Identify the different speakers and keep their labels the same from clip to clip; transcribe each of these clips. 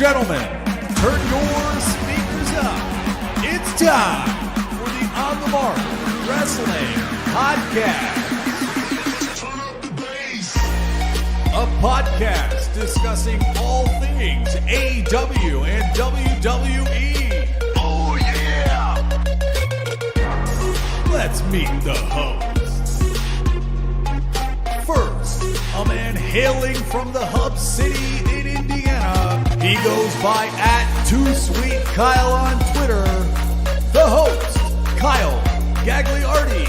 Speaker 1: gentlemen, turn your speakers up. It's time for the On the Mark Wrestling Podcast. Turn up the bass. A podcast discussing all things AEW and WWE. Oh yeah! Let's meet the hosts. First, a man hailing from the hub city in Indiana. He goes by @TooSweetKyle on Twitter. The host, Kyle Gagliardi.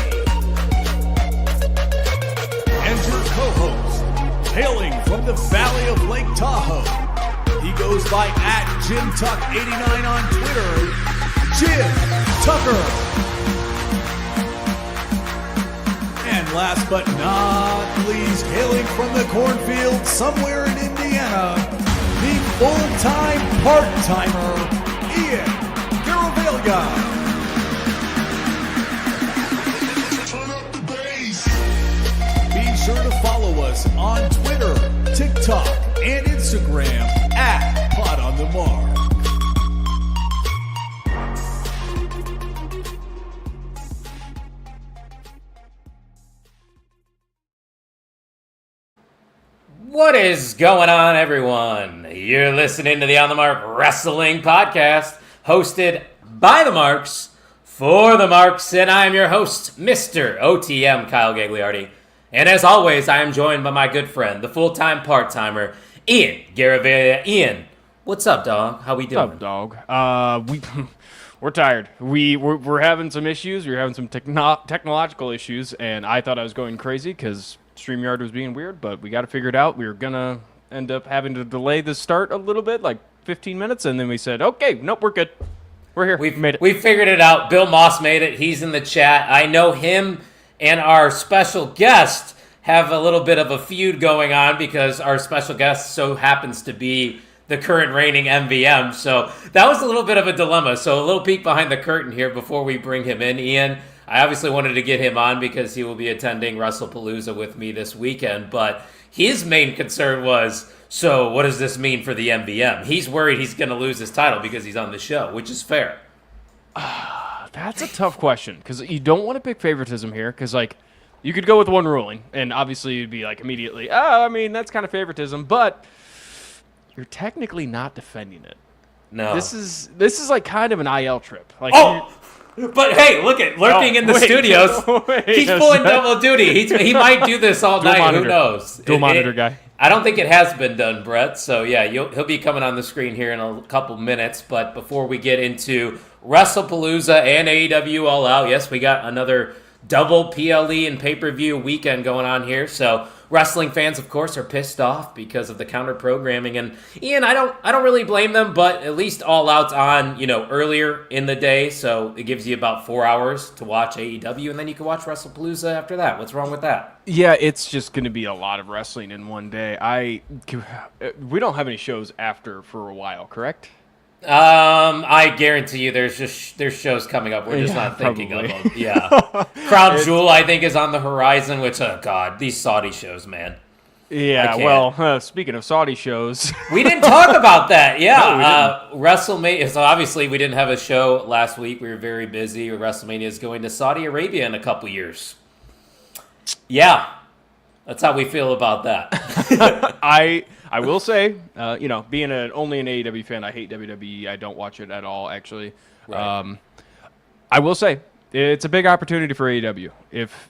Speaker 1: And your co-host, hailing from the valley of Lake Tahoe. He goes by @JimTuck89 on Twitter. Jim Tucker. And last but not least, hailing from the cornfield somewhere in Indiana, the full-time part-timer, Ian Garavaglia. Turn up the bass. Be sure to follow us on Twitter, TikTok, and Instagram @PodOnTheMark.
Speaker 2: What is going on, everyone? You're listening to the On the Mark Wrestling Podcast, hosted by the Marks, for the Marks, and I'm your host, Mr. OTM Kyle Gagliardi. And as always, I am joined by my good friend, the full-time part-timer, Ian Garavaglia. Ian, what's up, dog? How we doing?
Speaker 3: What's up, dog? We're tired. We're having some issues. We're having some technological issues, and I thought I was going crazy because StreamYard was being weird, but we got to figure it out. We were going to end up having to delay the start a little bit, like 15 minutes, and then we said, okay, nope, we're good. We're here. We've made it.
Speaker 2: We figured it out. Bill Moss made it. He's in the chat. I know him and our special guest have a little bit of a feud going on because our special guest so happens to be the current reigning MVM. So that was a little bit of a dilemma. So a little peek behind the curtain here before we bring him in. Ian, I obviously wanted to get him on because he will be attending Wrestlepalooza with me this weekend, but his main concern was, so what does this mean for the MVM? He's worried he's going to lose his title because he's on the show, which is fair.
Speaker 3: That's a tough question because you don't want to pick favoritism here because, like, you could go with one ruling, and obviously you'd be like immediately, I mean, that's kind of favoritism, but you're technically not defending it.
Speaker 2: No.
Speaker 3: This is like kind of an IL trip. Like,
Speaker 2: but hey, look at lurking in the studios. He's pulling double duty. He might do this all night.
Speaker 3: Monitor.
Speaker 2: Who knows?
Speaker 3: Dual monitor guy.
Speaker 2: I don't think it has been done, Brett. So yeah, he'll be coming on the screen here in a couple minutes. But before we get into Wrestlepalooza and AEW All Out, yes, we got another double PLE and pay-per-view weekend going on here. So wrestling fans, of course, are pissed off because of the counter programming. And Ian, I don't really blame them, but at least All Out's on, earlier in the day, so it gives you about 4 hours to watch AEW, and then you can watch Wrestlepalooza after that. What's wrong with that?
Speaker 3: Yeah, it's just going to be a lot of wrestling in one day. We don't have any shows after for a while, correct?
Speaker 2: I guarantee you there's shows coming up. We're just not thinking of them. Yeah. Crown Jewel, I think, is on the horizon, which, oh, God, these Saudi shows, man.
Speaker 3: Yeah, well, speaking of Saudi shows.
Speaker 2: We didn't talk about that. Yeah.
Speaker 3: No,
Speaker 2: WrestleMania. So, obviously, we didn't have a show last week. We were very busy. WrestleMania is going to Saudi Arabia in a couple years. Yeah. That's how we feel about that.
Speaker 3: I will say, being only an AEW fan, I hate WWE. I don't watch it at all, actually.
Speaker 2: Right.
Speaker 3: I will say, it's a big opportunity for AEW. If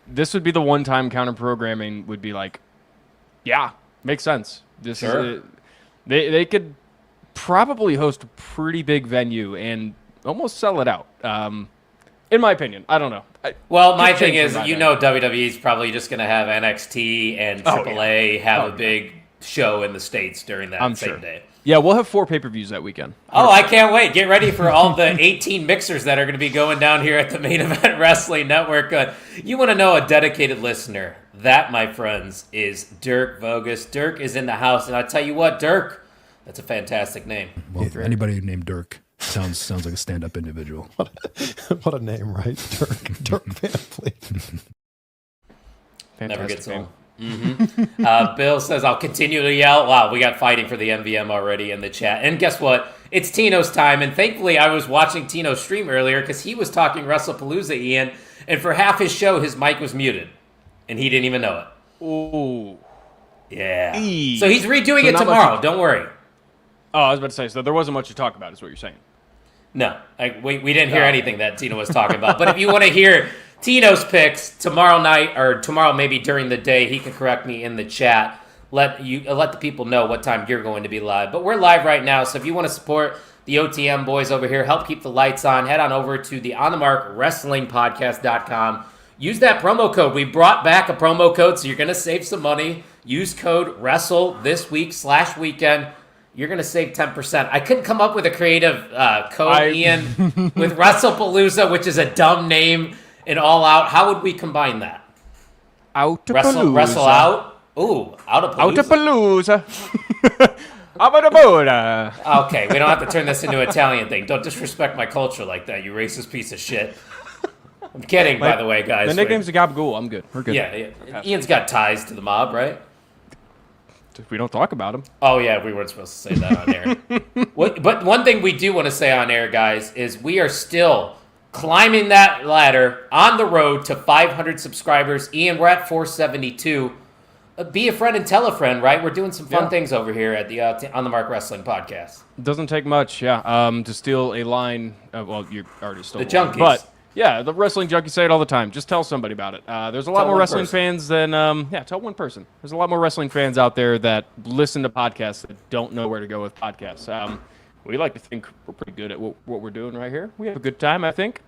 Speaker 3: this would be the one time counter programming would be like, yeah, makes sense. This is they could probably host a pretty big venue and almost sell it out. In my opinion, I don't know.
Speaker 2: Well, my thing is, WWE's probably just going to have NXT and AAA have a big show in the States during that same day.
Speaker 3: Yeah, we'll have 4 pay-per-views that weekend. 100%.
Speaker 2: Oh, I can't wait. Get ready for all the 18 mixers that are going to be going down here at the Main Event Wrestling Network. You want to know a dedicated listener? That, my friends, is Dirk Vogus. Dirk is in the house, and I tell you what, Dirk, that's a fantastic name.
Speaker 4: Well, anybody named Dirk sounds like a stand-up individual.
Speaker 5: What a name, right? Dirk Van Fleet.
Speaker 2: Never gets old. Bill says, I'll continue to yell. Wow, we got fighting for the MVM already in the chat. And guess what? It's Tino's time. And thankfully, I was watching Tino stream earlier because he was talking Wrestlepalooza, Ian. And for half his show, his mic was muted. And he didn't even know it.
Speaker 3: Ooh.
Speaker 2: Yeah. So he's redoing it tomorrow. Don't worry.
Speaker 3: Oh, I was about to say, so there wasn't much to talk about, is what you're saying.
Speaker 2: No. We didn't hear anything that Tino was talking about. But if you want to hear Tino's picks tomorrow night, or tomorrow maybe during the day, he can correct me in the chat. Let the people know what time you're going to be live. But we're live right now, so if you want to support the OTM boys over here, help keep the lights on, head on over to the OnTheMarkWrestlingPodcast.com. Use that promo code. We brought back a promo code, so you're going to save some money. Use code WRESTLE this week/weekend. You're going to save 10%. I couldn't come up with a creative code, Ian, with Wrestlepalooza, which is a dumb name, and All Out. How would we combine that? Wrestle out? Ooh,
Speaker 3: Outapalooza. Abadaboda.
Speaker 2: Okay, we don't have to turn this into an Italian thing. Don't disrespect my culture like that, you racist piece of shit. I'm kidding, by the way, guys.
Speaker 3: The nickname's a Gabagool. I'm good. We're good.
Speaker 2: Yeah. Ian's got ties to the mob, right?
Speaker 3: If we don't talk about him.
Speaker 2: Oh, yeah, we weren't supposed to say that on air. But one thing we do want to say on air, guys, is we are still climbing that ladder on the road to 500 subscribers. Ian, we're at 472. Be a friend and tell a friend, right? We're doing some fun things over here at the On the Mark Wrestling Podcast.
Speaker 3: Doesn't take much, to steal a line. Well, you already stole
Speaker 2: the junkies.
Speaker 3: But, yeah, the wrestling junkies say it all the time. Just tell somebody about it. There's a lot more wrestling fans than, tell one person. There's a lot more wrestling fans out there that listen to podcasts that don't know where to go with podcasts. We like to think we're pretty good at what we're doing right here. We have a good time, I think.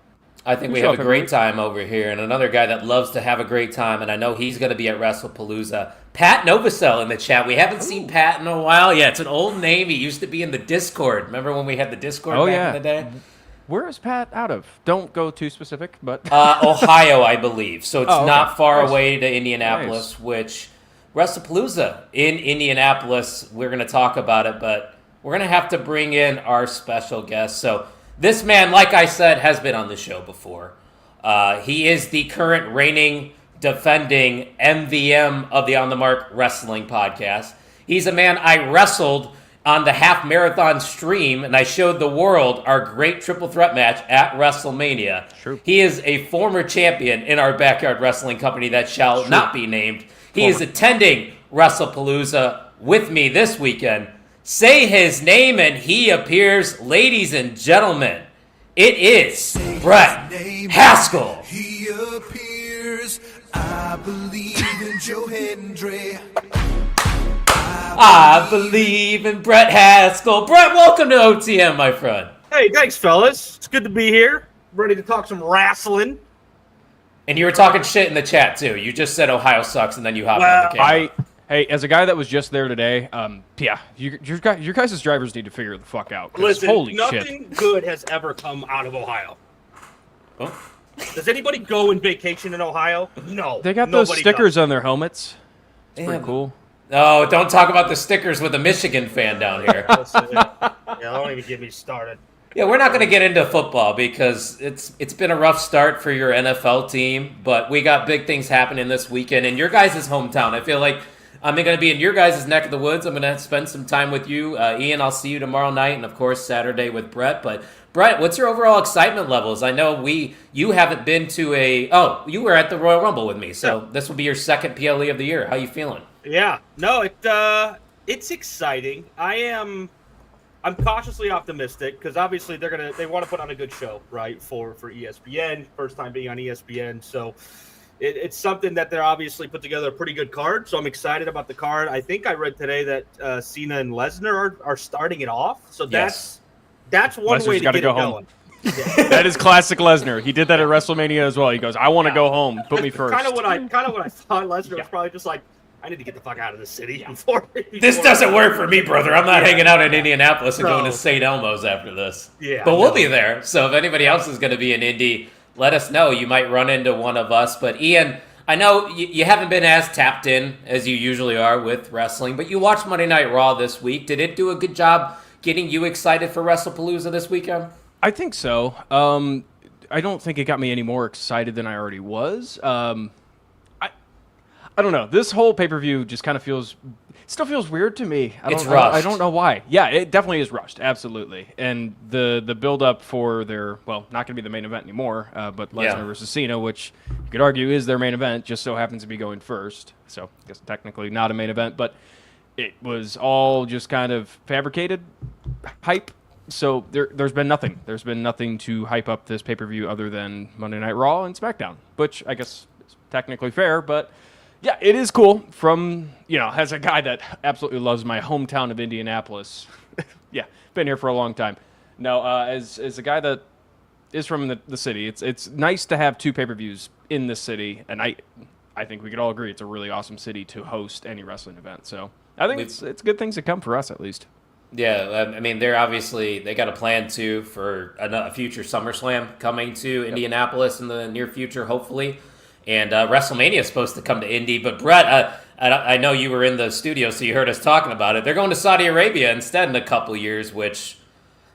Speaker 2: I think we have a great time over here. And another guy that loves to have a great time, and I know he's going to be at Wrestlepalooza, Pat Novosel in the chat. We haven't seen Pat in a while. Yeah, it's an old name. He used to be in the Discord. Remember when we had the Discord back in the day?
Speaker 3: Where is Pat out of? Don't go too specific, but...
Speaker 2: Ohio, I believe. So it's not far away to Indianapolis, which Wrestlepalooza in Indianapolis, we're going to talk about it, but we're going to have to bring in our special guest. So this man, like I said, has been on the show before. He is the current reigning, defending MVM of the On the Mark Wrestling Podcast. He's a man I wrestled on the half marathon stream, and I showed the world our great triple threat match at WrestleMania.
Speaker 3: True.
Speaker 2: He is a former champion in our backyard wrestling company that shall not be named. He is attending Wrestlepalooza with me this weekend. Say his name and he appears. Ladies and gentlemen, it is Brett Haskell.
Speaker 5: He appears. I believe in Joe Hendry.
Speaker 2: I believe in Brett Haskell. Brett, welcome to OTM, my friend.
Speaker 6: Hey, thanks, fellas. It's good to be here. Ready to talk some wrestling.
Speaker 2: And you were talking shit in the chat, too. You just said Ohio sucks, and then you hopped on the camera.
Speaker 3: Hey, as a guy that was just there today, your guys' drivers need to figure the fuck out.
Speaker 6: Listen,
Speaker 3: holy
Speaker 6: nothing good has ever come out of Ohio.
Speaker 2: Oh.
Speaker 6: Does anybody go and vacation in Ohio? No.
Speaker 3: They got those stickers on their helmets. It's pretty cool.
Speaker 2: Oh, don't talk about the stickers with a Michigan fan down here.
Speaker 6: Don't even get me started.
Speaker 2: Yeah, we're not going to get into football because it's been a rough start for your NFL team, but we got big things happening this weekend in your guys' hometown. I feel like I'm going to be in your guys' neck of the woods. I'm going to spend some time with you. Ian, I'll see you tomorrow night, and, of course, Saturday with Brett. But, Brett, what's your overall excitement levels? I know you haven't been to you were at the Royal Rumble with me, so this will be your second PLE of the year. How you feeling?
Speaker 6: Yeah. No, it's exciting. I'm cautiously optimistic because obviously they want to put on a good show, right? For ESPN, first time being on ESPN, so it's something that they're obviously put together a pretty good card. So I'm excited about the card. I think I read today that Cena and Lesnar are starting it off. So that's one way to get it going. Yeah.
Speaker 3: That is classic Lesnar. He did that at WrestleMania as well. He goes, "I want to go home. Put me first."
Speaker 6: Kind of what I thought. Lesnar was probably just like, I need to get the fuck out of the city before
Speaker 2: this doesn't work for me, brother. I'm not hanging out in Indianapolis and going to St. Elmo's after this.
Speaker 6: Yeah,
Speaker 2: but we'll be there. So if anybody else is going to be in Indy, let us know. You might run into one of us. But Ian, I know you haven't been as tapped in as you usually are with wrestling, but you watched Monday Night Raw this week. Did it do a good job getting you excited for Wrestlepalooza this weekend?
Speaker 3: I think so. I don't think it got me any more excited than I already was. I don't know. This whole pay-per-view just kind of still feels weird to me.
Speaker 2: It's rushed.
Speaker 3: I don't know why. Yeah, it definitely is rushed. Absolutely. And the build-up for their, well, not going to be the main event anymore, but Lesnar versus Cena, which you could argue is their main event, just so happens to be going first. So I guess technically not a main event, but it was all just kind of fabricated hype. So there's been nothing. There's been nothing to hype up this pay-per-view other than Monday Night Raw and SmackDown, which I guess is technically fair, but yeah, it is cool from, as a guy that absolutely loves my hometown of Indianapolis. Yeah, been here for a long time. No, as a guy that is from the city, it's nice to have 2 pay-per-views in this city, and I think we could all agree it's a really awesome city to host any wrestling event. So I think it's good things to come for us, at least.
Speaker 2: Yeah, I mean, they got a plan too for a future SummerSlam coming to Indianapolis in the near future, hopefully. And WrestleMania is supposed to come to Indy. But Brett, I know you were in the studio, so you heard us talking about it. They're going to Saudi Arabia instead in a couple years, which,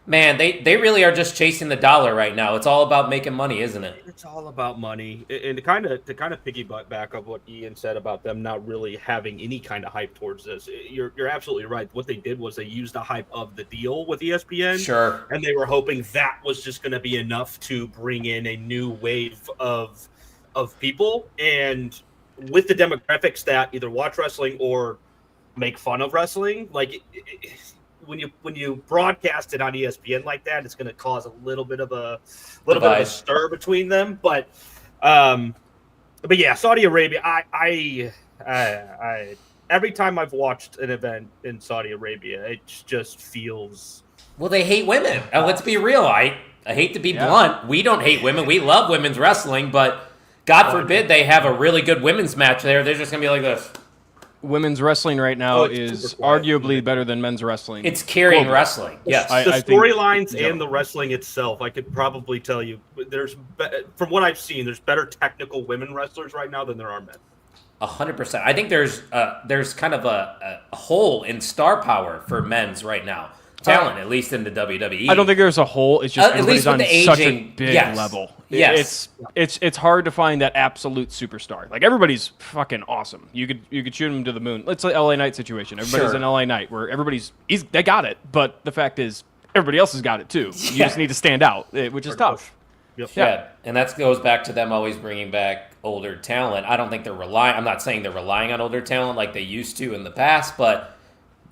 Speaker 2: man, they really are just chasing the dollar right now. It's all about making money, isn't it?
Speaker 6: It's all about money. And to kind of piggyback up what Ian said about them not really having any kind of hype towards this, you're absolutely right. What they did was they used the hype of the deal with ESPN.
Speaker 2: Sure.
Speaker 6: And they were hoping that was just going to be enough to bring in a new wave of people. And with the demographics that either watch wrestling or make fun of wrestling, like when you broadcast it on ESPN like that, it's going to cause a little bit of a stir between them. But yeah, Saudi Arabia. I every time I've watched an event in Saudi Arabia, it just feels.
Speaker 2: Well, they hate women. Let's be real. I hate to be blunt. We don't hate women. We love women's wrestling, but God forbid they have a really good women's match there. They're just going to be like this.
Speaker 3: Women's wrestling right now is arguably better than men's wrestling.
Speaker 2: It's carrying wrestling. Yes.
Speaker 6: The storylines and the wrestling itself, I could probably tell you, from what I've seen, there's better technical women wrestlers right now than there are men.
Speaker 2: 100%. I think there's kind of a hole in star power for men's right now. Talent, at least in the WWE.
Speaker 3: I don't think there's a hole. It's just everybody's on such a big level.
Speaker 2: Yes.
Speaker 3: It's hard to find that absolute superstar. Like, everybody's fucking awesome. You could shoot them to the moon. Let's say LA Knight situation. Everybody's an LA Knight where they got it, but the fact is everybody else has got it too. You just need to stand out, which is tough.
Speaker 6: Yep.
Speaker 2: Yeah, and that goes back to them always bringing back older talent. I don't think I'm not saying they're relying on older talent like they used to in the past, but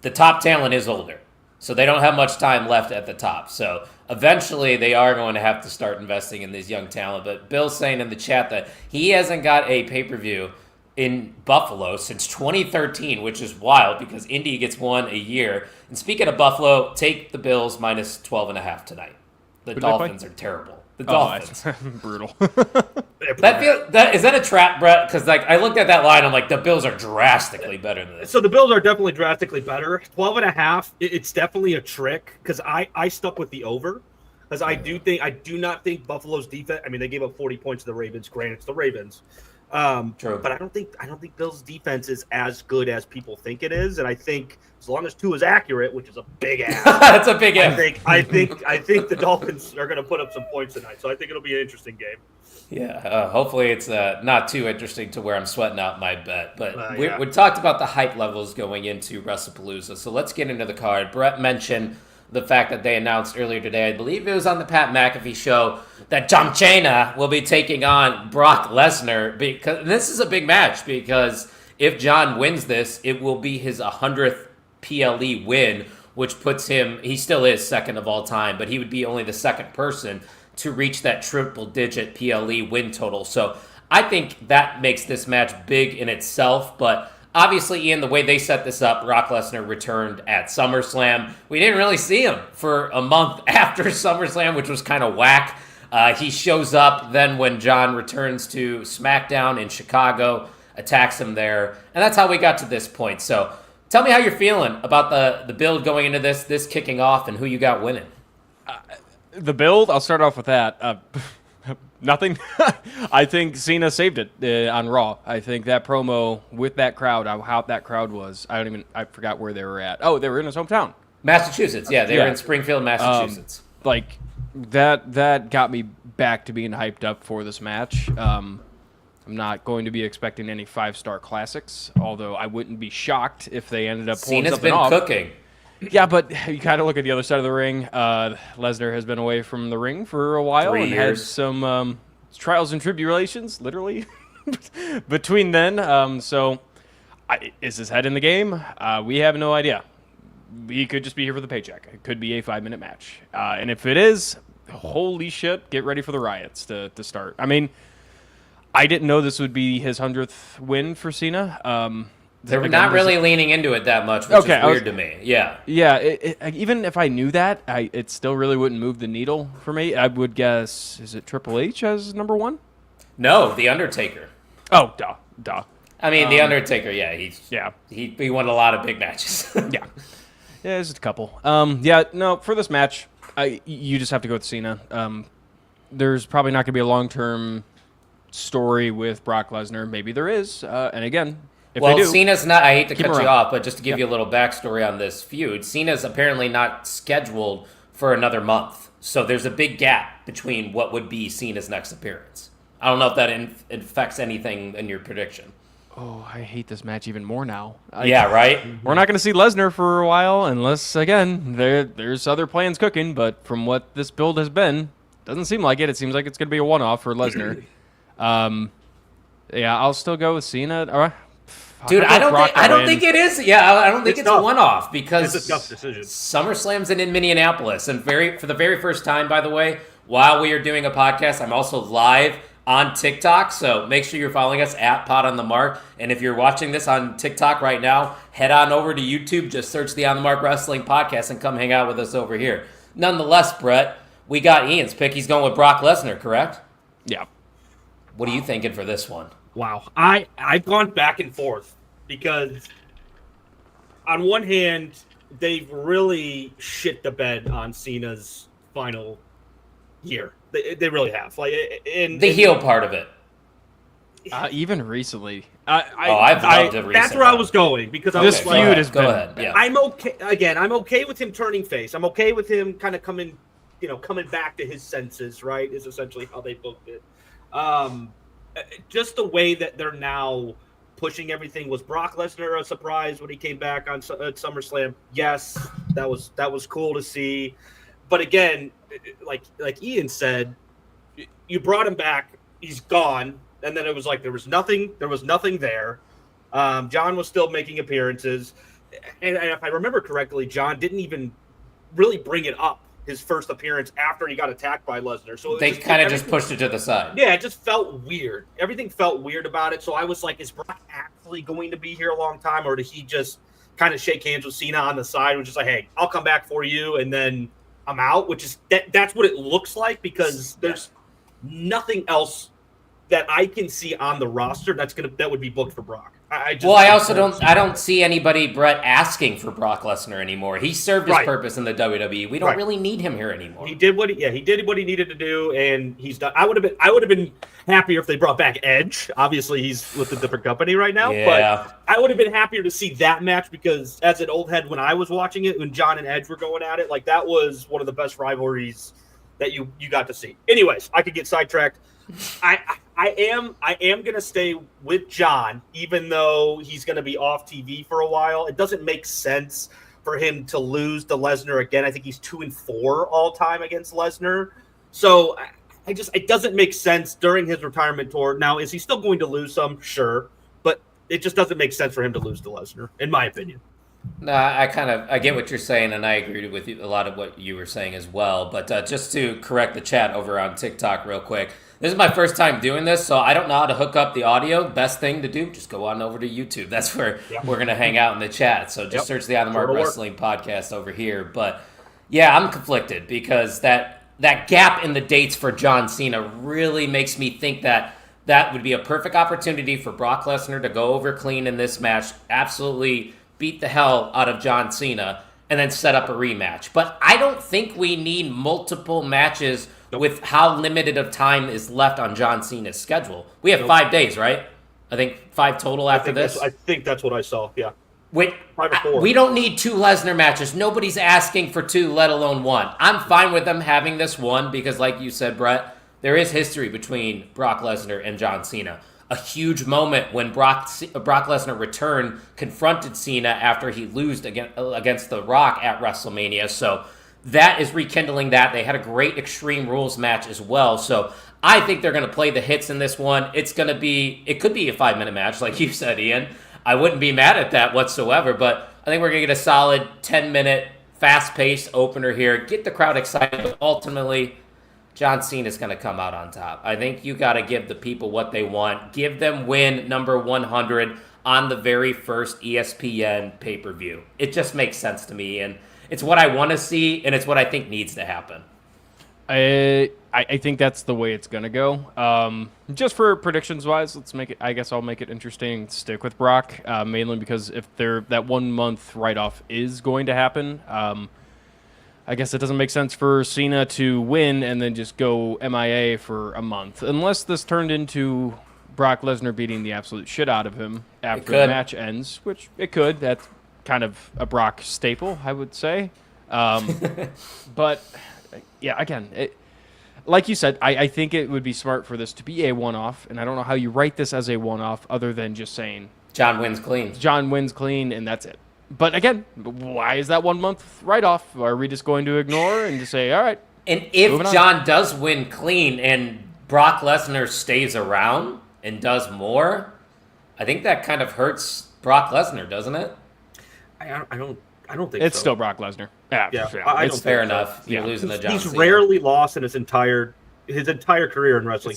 Speaker 2: the top talent is older. So they don't have much time left at the top. So eventually they are going to have to start investing in this young talent. But Bill's saying in the chat that he hasn't got a pay-per-view in Buffalo since 2013, which is wild because Indy gets one a year. And speaking of Buffalo, take the Bills minus 12.5 tonight. The Dolphins are terrible. The Dolphins.
Speaker 3: Brutal.
Speaker 2: Is that a trap, Brett? Because I looked at that line, I'm like, the Bills are drastically better than this.
Speaker 6: So the Bills are definitely drastically better. 12.5, it's definitely a trick because I stuck with the over because I do not think Buffalo's defense. I mean, they gave up 40 points to the Ravens. Granted, it's the Ravens.
Speaker 2: True.
Speaker 6: But I don't think Bills' defense is as good as people think it is, and I think as long as Tua is accurate, which is a big ass,
Speaker 2: that's a big ass.
Speaker 6: I think the Dolphins are going to put up some points tonight, so I think it'll be an interesting game.
Speaker 2: Yeah, hopefully it's not too interesting to where I'm sweating out my bet. But we talked about the hype levels going into Wrestlepalooza, so let's get into the card. Brett mentioned the fact that they announced earlier today, I believe it was on the Pat McAfee show, that John Cena will be taking on Brock Lesnar. Because this is a big match because if John wins this, it will be his 100th PLE win, which puts him, he still is second of all time, but he would be only the second person to reach that triple-digit PLE win total. So I think that makes this match big in itself, but obviously, Ian, the way they set this up, Brock Lesnar returned at SummerSlam. We didn't really see him for a month after SummerSlam, which was kind of whack. He shows up then when John returns to SmackDown in Chicago, attacks him there, and that's how we got to this point. So tell me how you're feeling about the build going into this kicking off, and who you got winning.
Speaker 3: The build, I'll start off with that. Nothing. I think Cena saved it on Raw. I think that promo with that crowd, how that crowd was, I forgot where they were at. Oh, they were in his hometown.
Speaker 2: Massachusetts, yeah. They were in Springfield, Massachusetts.
Speaker 3: That got me back to being hyped up for this match. I'm not going to be expecting any 5-star classics, although I wouldn't be shocked if they ended up pulling
Speaker 2: Cena's
Speaker 3: something
Speaker 2: been
Speaker 3: off.
Speaker 2: cooking.
Speaker 3: Yeah, but you kind of look at the other side of the ring. Lesnar has been away from the ring for a while
Speaker 2: 3
Speaker 3: and
Speaker 2: years.
Speaker 3: had some trials and tribulations, literally, between then. Is his head in the game? We have no idea. He could just be here for the paycheck. It could be a 5-minute match. And if it is, holy shit, get ready for the riots to start. I mean, I didn't know this would be his 100th win for Cena.
Speaker 2: They're not really leaning into it that much, which is weird to me. Yeah.
Speaker 3: Yeah, even if I knew that, it still really wouldn't move the needle for me. I would guess, is it Triple H as number 1?
Speaker 2: No, The Undertaker.
Speaker 3: Oh, duh.
Speaker 2: I mean, The Undertaker, yeah. He won a lot of big matches.
Speaker 3: Yeah, there's a couple. For this match, you just have to go with Cena. There's probably not going to be a long-term story with Brock Lesnar. Maybe there is. And again, if they do,
Speaker 2: Cena's not, I hate to cut you
Speaker 3: around.
Speaker 2: off, but just to give you a little backstory on this feud, Cena's apparently not scheduled for another month. So there's a big gap between what would be Cena's next appearance. I don't know if that affects anything in your prediction.
Speaker 3: Oh, I hate this match even more now.
Speaker 2: Yeah, right?
Speaker 3: We're not going to see Lesnar for a while unless, again, there's other plans cooking. But from what this build has been, doesn't seem like it. It seems like it's going to be a one-off for Lesnar. I'll still go with Cena. All right.
Speaker 2: Dude, I don't think it is. Yeah, I don't think it's a one-off because
Speaker 6: It's a tough decision.
Speaker 2: SummerSlam's in Minneapolis, and for the very first time, by the way, while we are doing a podcast, I'm also live on TikTok. So make sure you're following us at Pod on the Mark. And if you're watching this on TikTok right now, head on over to YouTube. Just search the On the Mark Wrestling Podcast and come hang out with us over here. Nonetheless, Brett, we got Ian's pick. He's going with Brock Lesnar, correct?
Speaker 3: Yeah.
Speaker 2: What are you thinking for this one?
Speaker 6: Wow. I've gone back and forth because on one hand, they've really shit the bed on Cena's final year. They really have.
Speaker 2: The heel part of it.
Speaker 3: Even recently.
Speaker 2: I've loved it recently.
Speaker 6: That's where I was going because I
Speaker 3: This
Speaker 6: was
Speaker 3: feud
Speaker 6: like,
Speaker 3: has
Speaker 2: Go
Speaker 3: been.
Speaker 2: ahead. Yeah.
Speaker 6: I'm okay. Again, I'm okay with him turning face. I'm okay with him kind of coming back to his senses. Right, is essentially how they booked it. Just the way that they're now pushing everything. Was Brock Lesnar a surprise when he came back at SummerSlam? Yes, that was cool to see. But again, like Ian said, you brought him back. He's gone, and then it was like there was nothing there. John was still making appearances, and if I remember correctly, John didn't even really bring it up his first appearance after he got attacked by Lesnar. So
Speaker 2: they kind of just pushed it to the side.
Speaker 6: Yeah, it just felt weird. Everything felt weird about it. So I was like, is Brock actually going to be here a long time, or did he just kind of shake hands with Cena on the side, which is like, hey, I'll come back for you, and then I'm out, which is that's what it looks like because there's nothing else that I can see on the roster that would be booked for Brock. I
Speaker 2: don't see anybody, Brett, asking for Brock Lesnar anymore. He served his purpose in the WWE. We don't really need him here anymore.
Speaker 6: He did what he needed to do, and he's done. I would have been happier if they brought back Edge. Obviously, he's with a different company right now, but I would have been happier to see that match because as an old head, when I was watching it, when John and Edge were going at it, like that was one of the best rivalries that you got to see. Anyways, I could get sidetracked. I am gonna stay with John, even though he's gonna be off TV for a while. It doesn't make sense for him to lose to Lesnar again. I think he's 2-4 all time against Lesnar. So it doesn't make sense during his retirement tour. Now, is he still going to lose some? Sure, but it just doesn't make sense for him to lose to Lesnar, in my opinion.
Speaker 2: No, I get what you're saying, and I agree with you, a lot of what you were saying as well. But just to correct the chat over on TikTok real quick, this is my first time doing this, so I don't know how to hook up the audio. Best thing to do, just go on over to YouTube. That's where we're going to hang out in the chat. So just search the On the Mark Wrestling Podcast over here. But yeah, I'm conflicted because that gap in the dates for John Cena really makes me think that would be a perfect opportunity for Brock Lesnar to go over clean in this match, absolutely beat the hell out of John Cena, and then set up a rematch. But I don't think we need multiple matches with how limited of time is left on John Cena's schedule. We have 5 days, right? I think 5 total after this.
Speaker 6: I think that's what I saw, yeah.
Speaker 2: 5
Speaker 6: or 4.
Speaker 2: We don't need 2 Lesnar matches. Nobody's asking for 2, let alone 1. I'm fine with them having this one because, like you said, Brett, there is history between Brock Lesnar and John Cena. a huge moment when Brock Lesnar returned, confronted Cena after he lost against The Rock at WrestleMania. So that is rekindling that. They had a great Extreme Rules match as well. So I think they're going to play the hits in this one. It could be a 5-minute match, like you said, Ian. I wouldn't be mad at that whatsoever, but I think we're going to get a solid 10-minute, fast-paced opener here. Get the crowd excited, but ultimately, John Cena is going to come out on top. I think you got to give the people what they want. Give them win number 100 on the very first ESPN pay-per-view. It just makes sense to me, and it's what I want to see, and it's what I think needs to happen.
Speaker 3: I think that's the way it's going to go. Just for predictions-wise, let's make it. I guess I'll make it interesting. Stick with Brock, mainly because if that 1 month write-off is going to happen, I guess it doesn't make sense for Cena to win and then just go MIA for a month, unless this turned into Brock Lesnar beating the absolute shit out of him after the match ends, which it could. That's kind of a Brock staple, I would say. But yeah, again, like you said, I think it would be smart for this to be a one-off, and I don't know how you write this as a one-off other than just saying
Speaker 2: John wins clean.
Speaker 3: John wins clean, and that's it. But again, why is that 1 month write-off? Are we just going to ignore and just say, all right?
Speaker 2: And if John does win clean and Brock Lesnar stays around and does more, I think that kind of hurts Brock Lesnar, doesn't it?
Speaker 6: I don't think
Speaker 3: it's
Speaker 6: so.
Speaker 3: still Brock Lesnar. Yeah.
Speaker 2: It's fair enough. You're losing to John
Speaker 6: He's
Speaker 2: Cena.
Speaker 6: rarely lost in his entire career in wrestling.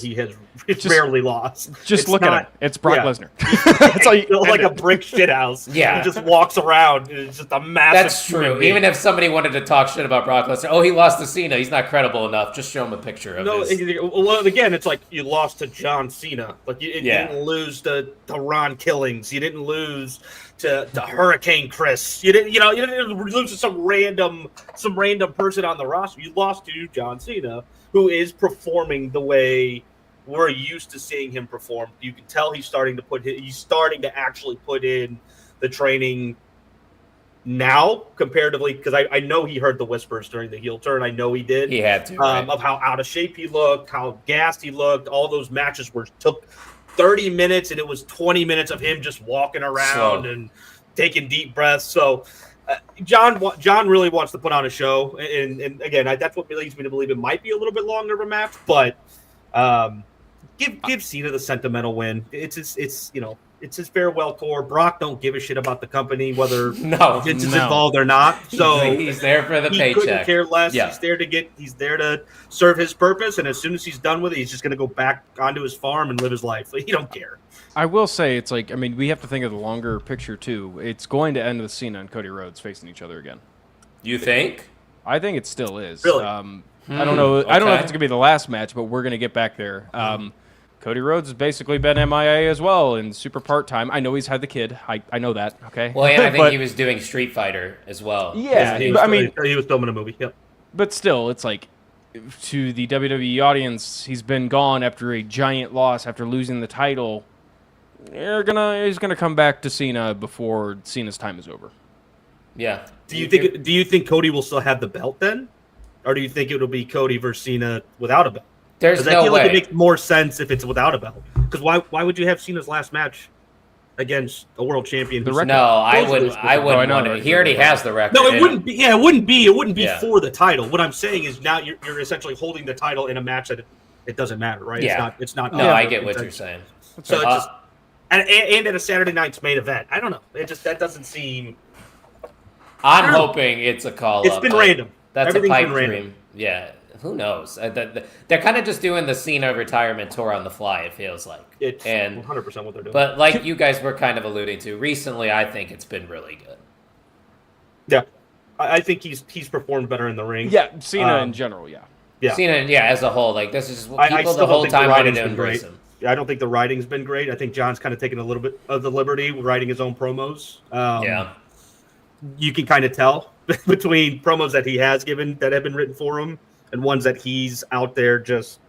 Speaker 6: It's rarely lost.
Speaker 3: Just look at him. It's Brock Lesnar.
Speaker 6: That's all built like a brick shithouse.
Speaker 2: Yeah.
Speaker 6: He just walks around. And it's just a massive.
Speaker 2: That's true. Even if somebody wanted to talk shit about Brock Lesnar, he lost to Cena. He's not credible enough. Just show him a picture of his.
Speaker 6: Well, again, it's like you lost to John Cena. Like you didn't lose to Ron Killings. You didn't lose to Hurricane Chris. You didn't lose to some random person on the roster. You lost to John Cena, who is performing the way we're used to seeing him perform. You can tell he's starting to actually put in the training now comparatively, because I know he heard the whispers during the heel turn. I know he did.
Speaker 2: He had to, right?
Speaker 6: Of how out of shape he looked, how gassed he looked. All those matches took 30 minutes, and it was 20 minutes of him just walking around and taking deep breaths. So John really wants to put on a show, and again, that's what leads me to believe it might be a little bit longer of a match. But give Cena the sentimental win. It's his farewell tour. Brock don't give a shit about the company, whether Vince is involved or not. So
Speaker 2: he's there for the paycheck.
Speaker 6: He couldn't care less.
Speaker 2: Yeah.
Speaker 6: He's there to serve his purpose, and as soon as he's done with it, he's just going to go back onto his farm and live his life. He don't care.
Speaker 3: I will say, it's like, we have to think of the longer picture too. It's going to end with Cena and Cody Rhodes facing each other again.
Speaker 2: You think?
Speaker 3: I think it still is.
Speaker 6: Really?
Speaker 3: I don't know.
Speaker 2: Okay.
Speaker 3: I don't know if it's gonna be the last match, but we're gonna get back there. Cody Rhodes has basically been MIA as well and super part-time. I know he's had the kid. I know that. Okay.
Speaker 2: Well, and I think he was doing Street Fighter as well.
Speaker 3: Yeah,
Speaker 6: he was filming a movie. Yep.
Speaker 3: But still, it's like, to the WWE audience, he's been gone after a giant loss, after losing the title. He's gonna come back to Cena before Cena's time is over.
Speaker 2: Yeah.
Speaker 6: Do you think Cody will still have the belt then, or do you think it'll be Cody versus Cena without a belt?
Speaker 2: There's no
Speaker 6: I feel
Speaker 2: way.
Speaker 6: like it makes more sense if it's without a belt. Because why would you have Cena's last match against a world champion?
Speaker 2: I wouldn't want it. He already has the record.
Speaker 6: No, it wouldn't be. Yeah, it wouldn't be. It wouldn't be for the title. What I'm saying is now you're essentially holding the title in a match that it doesn't matter, right?
Speaker 2: Yeah.
Speaker 6: It's not.
Speaker 2: No, I get what you're saying.
Speaker 6: So it's just and at a Saturday night's main event. I don't know. That doesn't seem.
Speaker 2: I'm hoping it's a call.
Speaker 6: It's been random.
Speaker 2: That's a pipe dream. Yeah. Who knows? They're kind of just doing the Cena retirement tour on the fly, it feels like.
Speaker 6: It's 100% what they're doing.
Speaker 2: But like you guys were kind of alluding to, recently I think it's been really good.
Speaker 6: Yeah. I think he's performed better in the ring.
Speaker 3: Yeah, Cena in general, yeah.
Speaker 2: Cena, as a whole. Like, this is what people
Speaker 6: I
Speaker 2: the whole time wanted to
Speaker 6: been
Speaker 2: embrace
Speaker 6: great.
Speaker 2: him.
Speaker 6: I don't think the writing's been great. I think John's kind of taken a little bit of the liberty with writing his own promos. You can kind of tell between promos that he has given that have been written for him and ones that he's out there just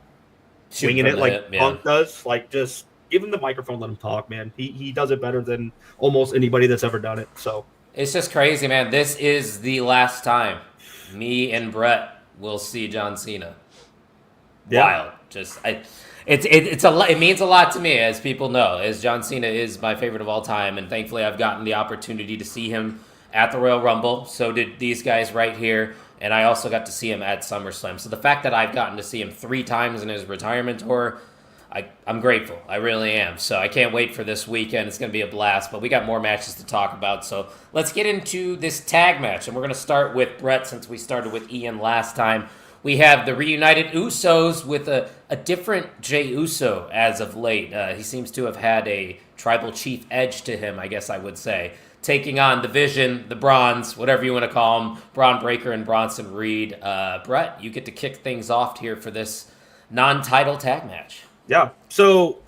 Speaker 6: swinging it like Punk does. Like, just give him the microphone, let him talk, man. He does it better than almost anybody that's ever done it. So
Speaker 2: it's just crazy, man. This is the last time me and Brett will see John Cena.
Speaker 6: Yeah.
Speaker 2: Wild. It means a lot to me, as people know, as John Cena is my favorite of all time, and thankfully I've gotten the opportunity to see him at the Royal Rumble. So did these guys right here, and I also got to see him at SummerSlam. So the fact that I've gotten to see him 3 times in his retirement tour, I'm grateful. I really am. So I can't wait for this weekend. It's going to be a blast, but we got more matches to talk about. So let's get into this tag match, and we're going to start with Brett since we started with Ian last time. We have the reunited Usos with a different Jey Uso as of late. He seems to have had a tribal chief edge to him, I guess I would say. Taking on the Vision, the Bronze, whatever you want to call them, Braun Breaker and Bronson Reed. Brett, you get to kick things off here for this non-title tag match.
Speaker 6: Yeah, so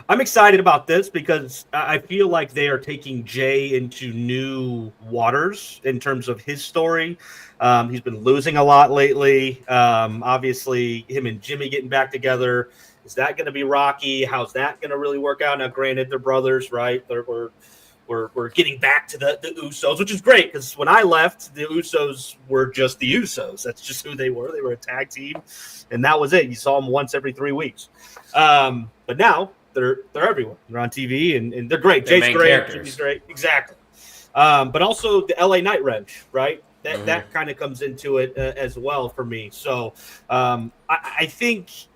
Speaker 6: I'm excited about this because I feel like they are taking Jay into new waters in terms of his story. He's been losing a lot lately. Obviously, him and Jimmy getting back together. Is that going to be rocky? How's that going to really work out? Now, granted, they're brothers, right? We're getting back to the Usos, which is great because when I left, the Usos were just the Usos. That's just who they were. They were a tag team, and that was it. You saw them once every 3 weeks. But now they're everywhere. They're on TV, and they're great. Jay's great. Jimmy's great. Exactly. But also the LA Knight wrench, right? That kind of comes into it as well for me. So I think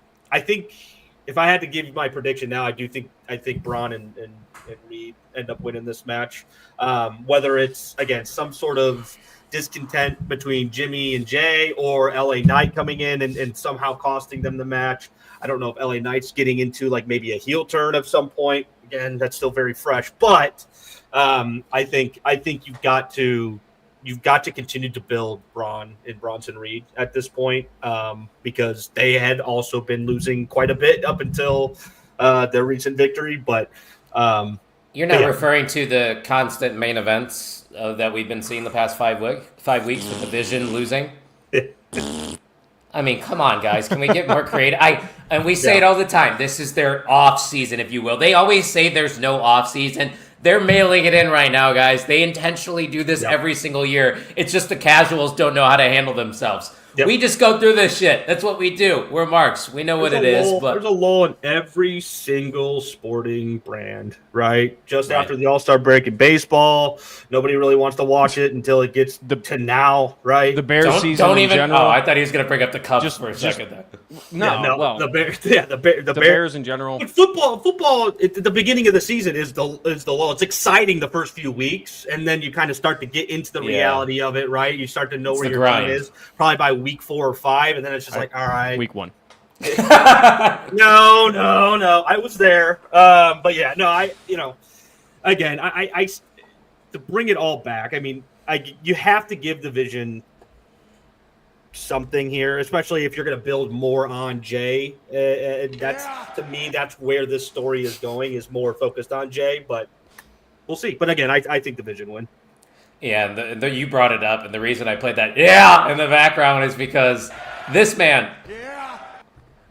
Speaker 6: if I had to give you my prediction now, I think Braun and Reed end up winning this match. Whether it's again some sort of discontent between Jimmy and Jay or LA Knight coming in and somehow costing them the match. I don't know if LA Knight's getting into like maybe a heel turn at some point. Again, that's still very fresh, but I think you've got to continue to build Braun and Bronson Reed at this point because they had also been losing quite a bit up until their recent victory. But
Speaker 2: you're not referring to the constant main events that we've been seeing the past 5 weeks with the Vision losing. I mean, come on, guys. Can we get more creative? And we say it all the time. This is their off season, if you will. They always say there's no off season. They're mailing it in right now, guys. They intentionally do this every single year. It's just the casuals don't know how to handle themselves. Yep. We just go through this shit. That's what we do. We're marks. We know what it is. But
Speaker 6: there's a lull in every single sporting brand, right? Just after the All-Star break in baseball, nobody really wants to watch it until it gets to now, right?
Speaker 3: The Bears season in general.
Speaker 2: Oh, I thought he was going to bring up the Cubs for a second there.
Speaker 3: Well,
Speaker 6: the Bears
Speaker 3: in general.
Speaker 6: But football at the beginning of the season is the lull. It's exciting the first few weeks, and then you kind of start to get into the reality of it, right? You start to know where your team is, probably by week 4 or 5, and then it's just like, all right.
Speaker 3: Week 1.
Speaker 6: No. I was there. But yeah, no, again, I to bring it all back, I mean, you have to give the Vision something here, especially if you're going to build more on Jay. To me, that's where this story is going, is more focused on Jay, but we'll see. But again, I think the Vision win.
Speaker 2: Yeah, you brought it up, and the reason I played that in the background is because this man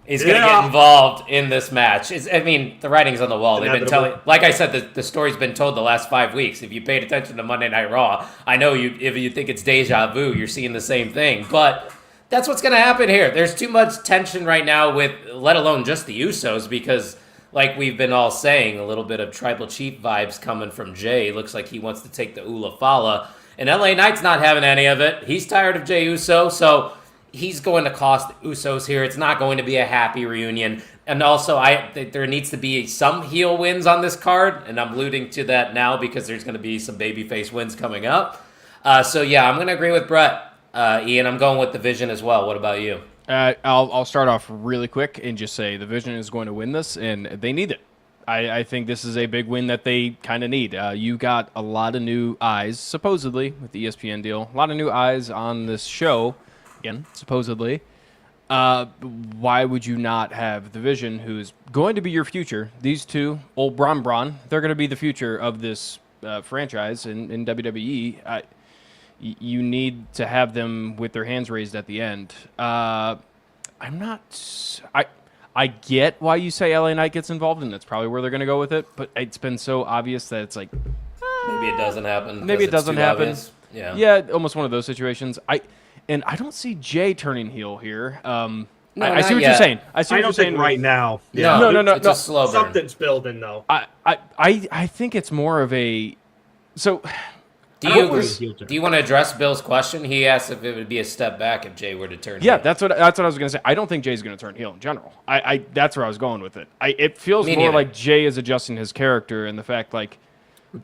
Speaker 2: is going to get involved in this match. The writing's on the wall. They've been telling, like I said, the story's been told the last 5 weeks. If you paid attention to Monday Night Raw, I know if you think it's deja vu, you're seeing the same thing. But that's what's going to happen here. There's too much tension right now with, let alone just the Usos, because like we've been all saying, a little bit of Tribal Chief vibes coming from Jay. Looks like he wants to take the Ula Fala. And LA Knight's not having any of it. He's tired of Jey Uso, so he's going to cost the Usos here. It's not going to be a happy reunion. And also, there needs to be some heel wins on this card, and I'm alluding to that now because there's going to be some babyface wins coming up. So yeah, I'm going to agree with Brett. Ian, I'm going with the Vision as well. What about you?
Speaker 3: I'll start off really quick and just say the Vision is going to win this, and they need it. I think this is a big win that they kind of need. You got a lot of new eyes, supposedly, with the ESPN deal. A lot of new eyes on this show, again, supposedly. Why would you not have the Vision, who's going to be your future? These two, old Braun, they're going to be the future of this franchise in WWE. You need to have them with their hands raised at the end. I get why you say LA Knight gets involved, and that's probably where they're going to go with it. But it's been so obvious that it's like
Speaker 2: maybe it doesn't happen.
Speaker 3: Maybe it doesn't happen.
Speaker 2: Obvious.
Speaker 3: Yeah, almost one of those situations. I don't see Jay turning heel here.
Speaker 2: No,
Speaker 3: I see
Speaker 2: not
Speaker 3: what
Speaker 2: yet.
Speaker 3: you're saying. I see
Speaker 6: I
Speaker 3: what you're
Speaker 6: don't
Speaker 3: saying
Speaker 6: think right now.
Speaker 2: No,
Speaker 3: No.
Speaker 2: It's a slow burn.
Speaker 6: Something's building though.
Speaker 3: I think it's more of a so.
Speaker 2: Do
Speaker 6: I
Speaker 2: you
Speaker 6: don't agree with heel turn.
Speaker 2: do you want to address Bill's question? He asked if it would be a step back if Jay were to turn.
Speaker 3: Yeah,
Speaker 2: heel.
Speaker 3: that's what I was gonna say. I don't think Jay's gonna turn heel in general. I that's where I was going with it. It feels
Speaker 2: Me
Speaker 3: more
Speaker 2: neither.
Speaker 3: like Jay is adjusting his character and the fact like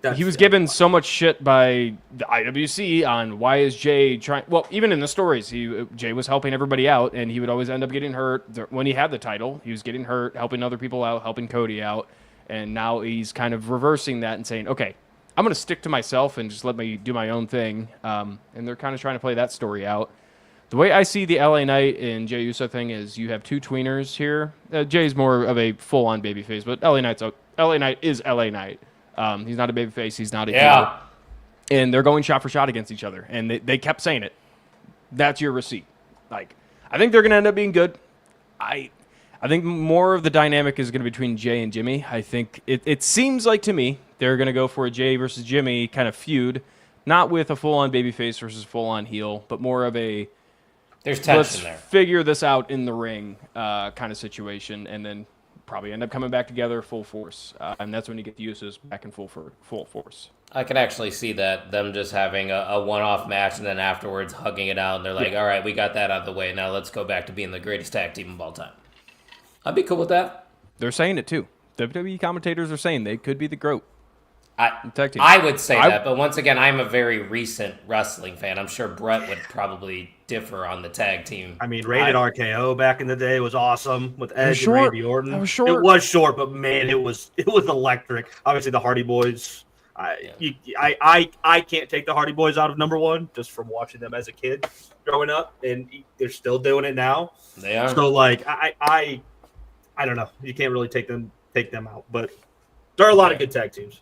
Speaker 6: That's
Speaker 3: he was
Speaker 6: the
Speaker 3: given so much shit by the IWC on why is Jay trying. Well, even in the stories, Jay was helping everybody out, and he would always end up getting hurt. When he had the title, he was getting hurt, helping other people out, helping Cody out, and now he's kind of reversing that and saying, okay, I'm going to stick to myself and just let me do my own thing. And they're kind of trying to play that story out. The way I see the LA Knight and Jey Uso thing is you have two tweeners here. Jay's more of a full-on babyface, but LA Knight is LA Knight. He's not a babyface. He's not a heel. And they're going shot for shot against each other. And they kept saying it. That's your receipt. Like, I think they're going to end up being good. I think more of the dynamic is going to be between Jay and Jimmy. I think it seems like to me they're going to go for a Jay versus Jimmy kind of feud, not with a full-on babyface versus full-on heel, but more of a
Speaker 2: There's tension
Speaker 3: let's
Speaker 2: there.
Speaker 3: figure this out in the ring kind of situation, and then probably end up coming back together full force. And that's when you get the Usos back in full force.
Speaker 2: I can actually see that, them just having a one-off match and then afterwards hugging it out, and they're like, all right, we got that out of the way. Now let's go back to being the greatest tag team of all time. I'd be cool with that.
Speaker 3: They're saying it too. WWE commentators are saying they could be the GOAT. Tag team.
Speaker 2: I would say that, but once again, I'm a very recent wrestling fan. I'm sure Brett would probably differ on the tag team.
Speaker 6: I mean, Rated RKO back in the day was awesome with Edge and
Speaker 3: short.
Speaker 6: Randy Orton.
Speaker 3: That was short.
Speaker 6: It was short, but man, it was electric. Obviously, the Hardy Boys. I can't take the Hardy Boys out of number one just from watching them as a kid growing up, and they're still doing it now.
Speaker 2: They are.
Speaker 6: So like, I don't know. You can't really take them out, but there are a lot of good tag teams.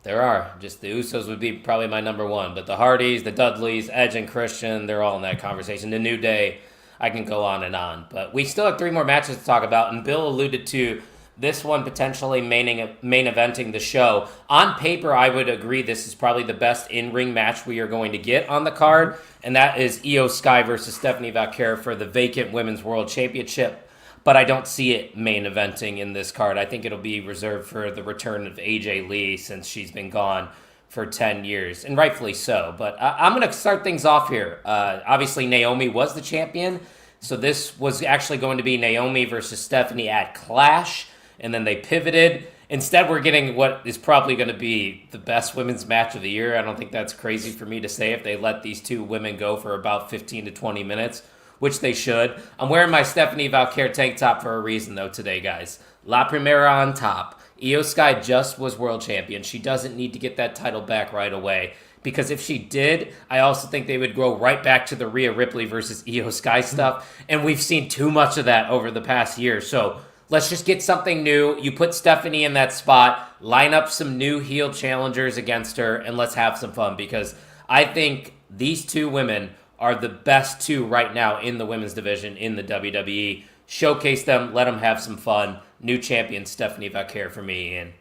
Speaker 2: There are. Just the Usos would be probably my number one. But the Hardys, the Dudleys, Edge and Christian, they're all in that conversation. The New Day, I can go on and on. But we still have 3 more matches to talk about. And Bill alluded to this one potentially main eventing the show. On paper, I would agree this is probably the best in-ring match we are going to get on the card. And that is Io Sky versus Stephanie Valkyrie for the vacant Women's World Championship. But I don't see it main eventing in this card. I think it'll be reserved for the return of AJ Lee since she's been gone for 10 years, and rightfully so. But I'm going to start things off here. Obviously, Naomi was the champion, so this was actually going to be Naomi versus Stephanie at Clash, and then they pivoted. Instead, we're getting what is probably going to be the best women's match of the year. I don't think that's crazy for me to say if they let these two women go for about 15 to 20 minutes. Which they should. I'm wearing my Stephanie Valkyrie tank top for a reason, though, today, guys. La Primera on top. Io Sky just was world champion. She doesn't need to get that title back right away. Because if she did, I also think they would go right back to the Rhea Ripley versus Io Sky stuff. And we've seen too much of that over the past year. So let's just get something new. You put Stephanie in that spot. Line up some new heel challengers against her. And let's have some fun. Because I think these two women are the best two right now in the women's division in the WWE. Showcase them, let them have some fun. New champion Stephanie Valkyrie for me, Ian.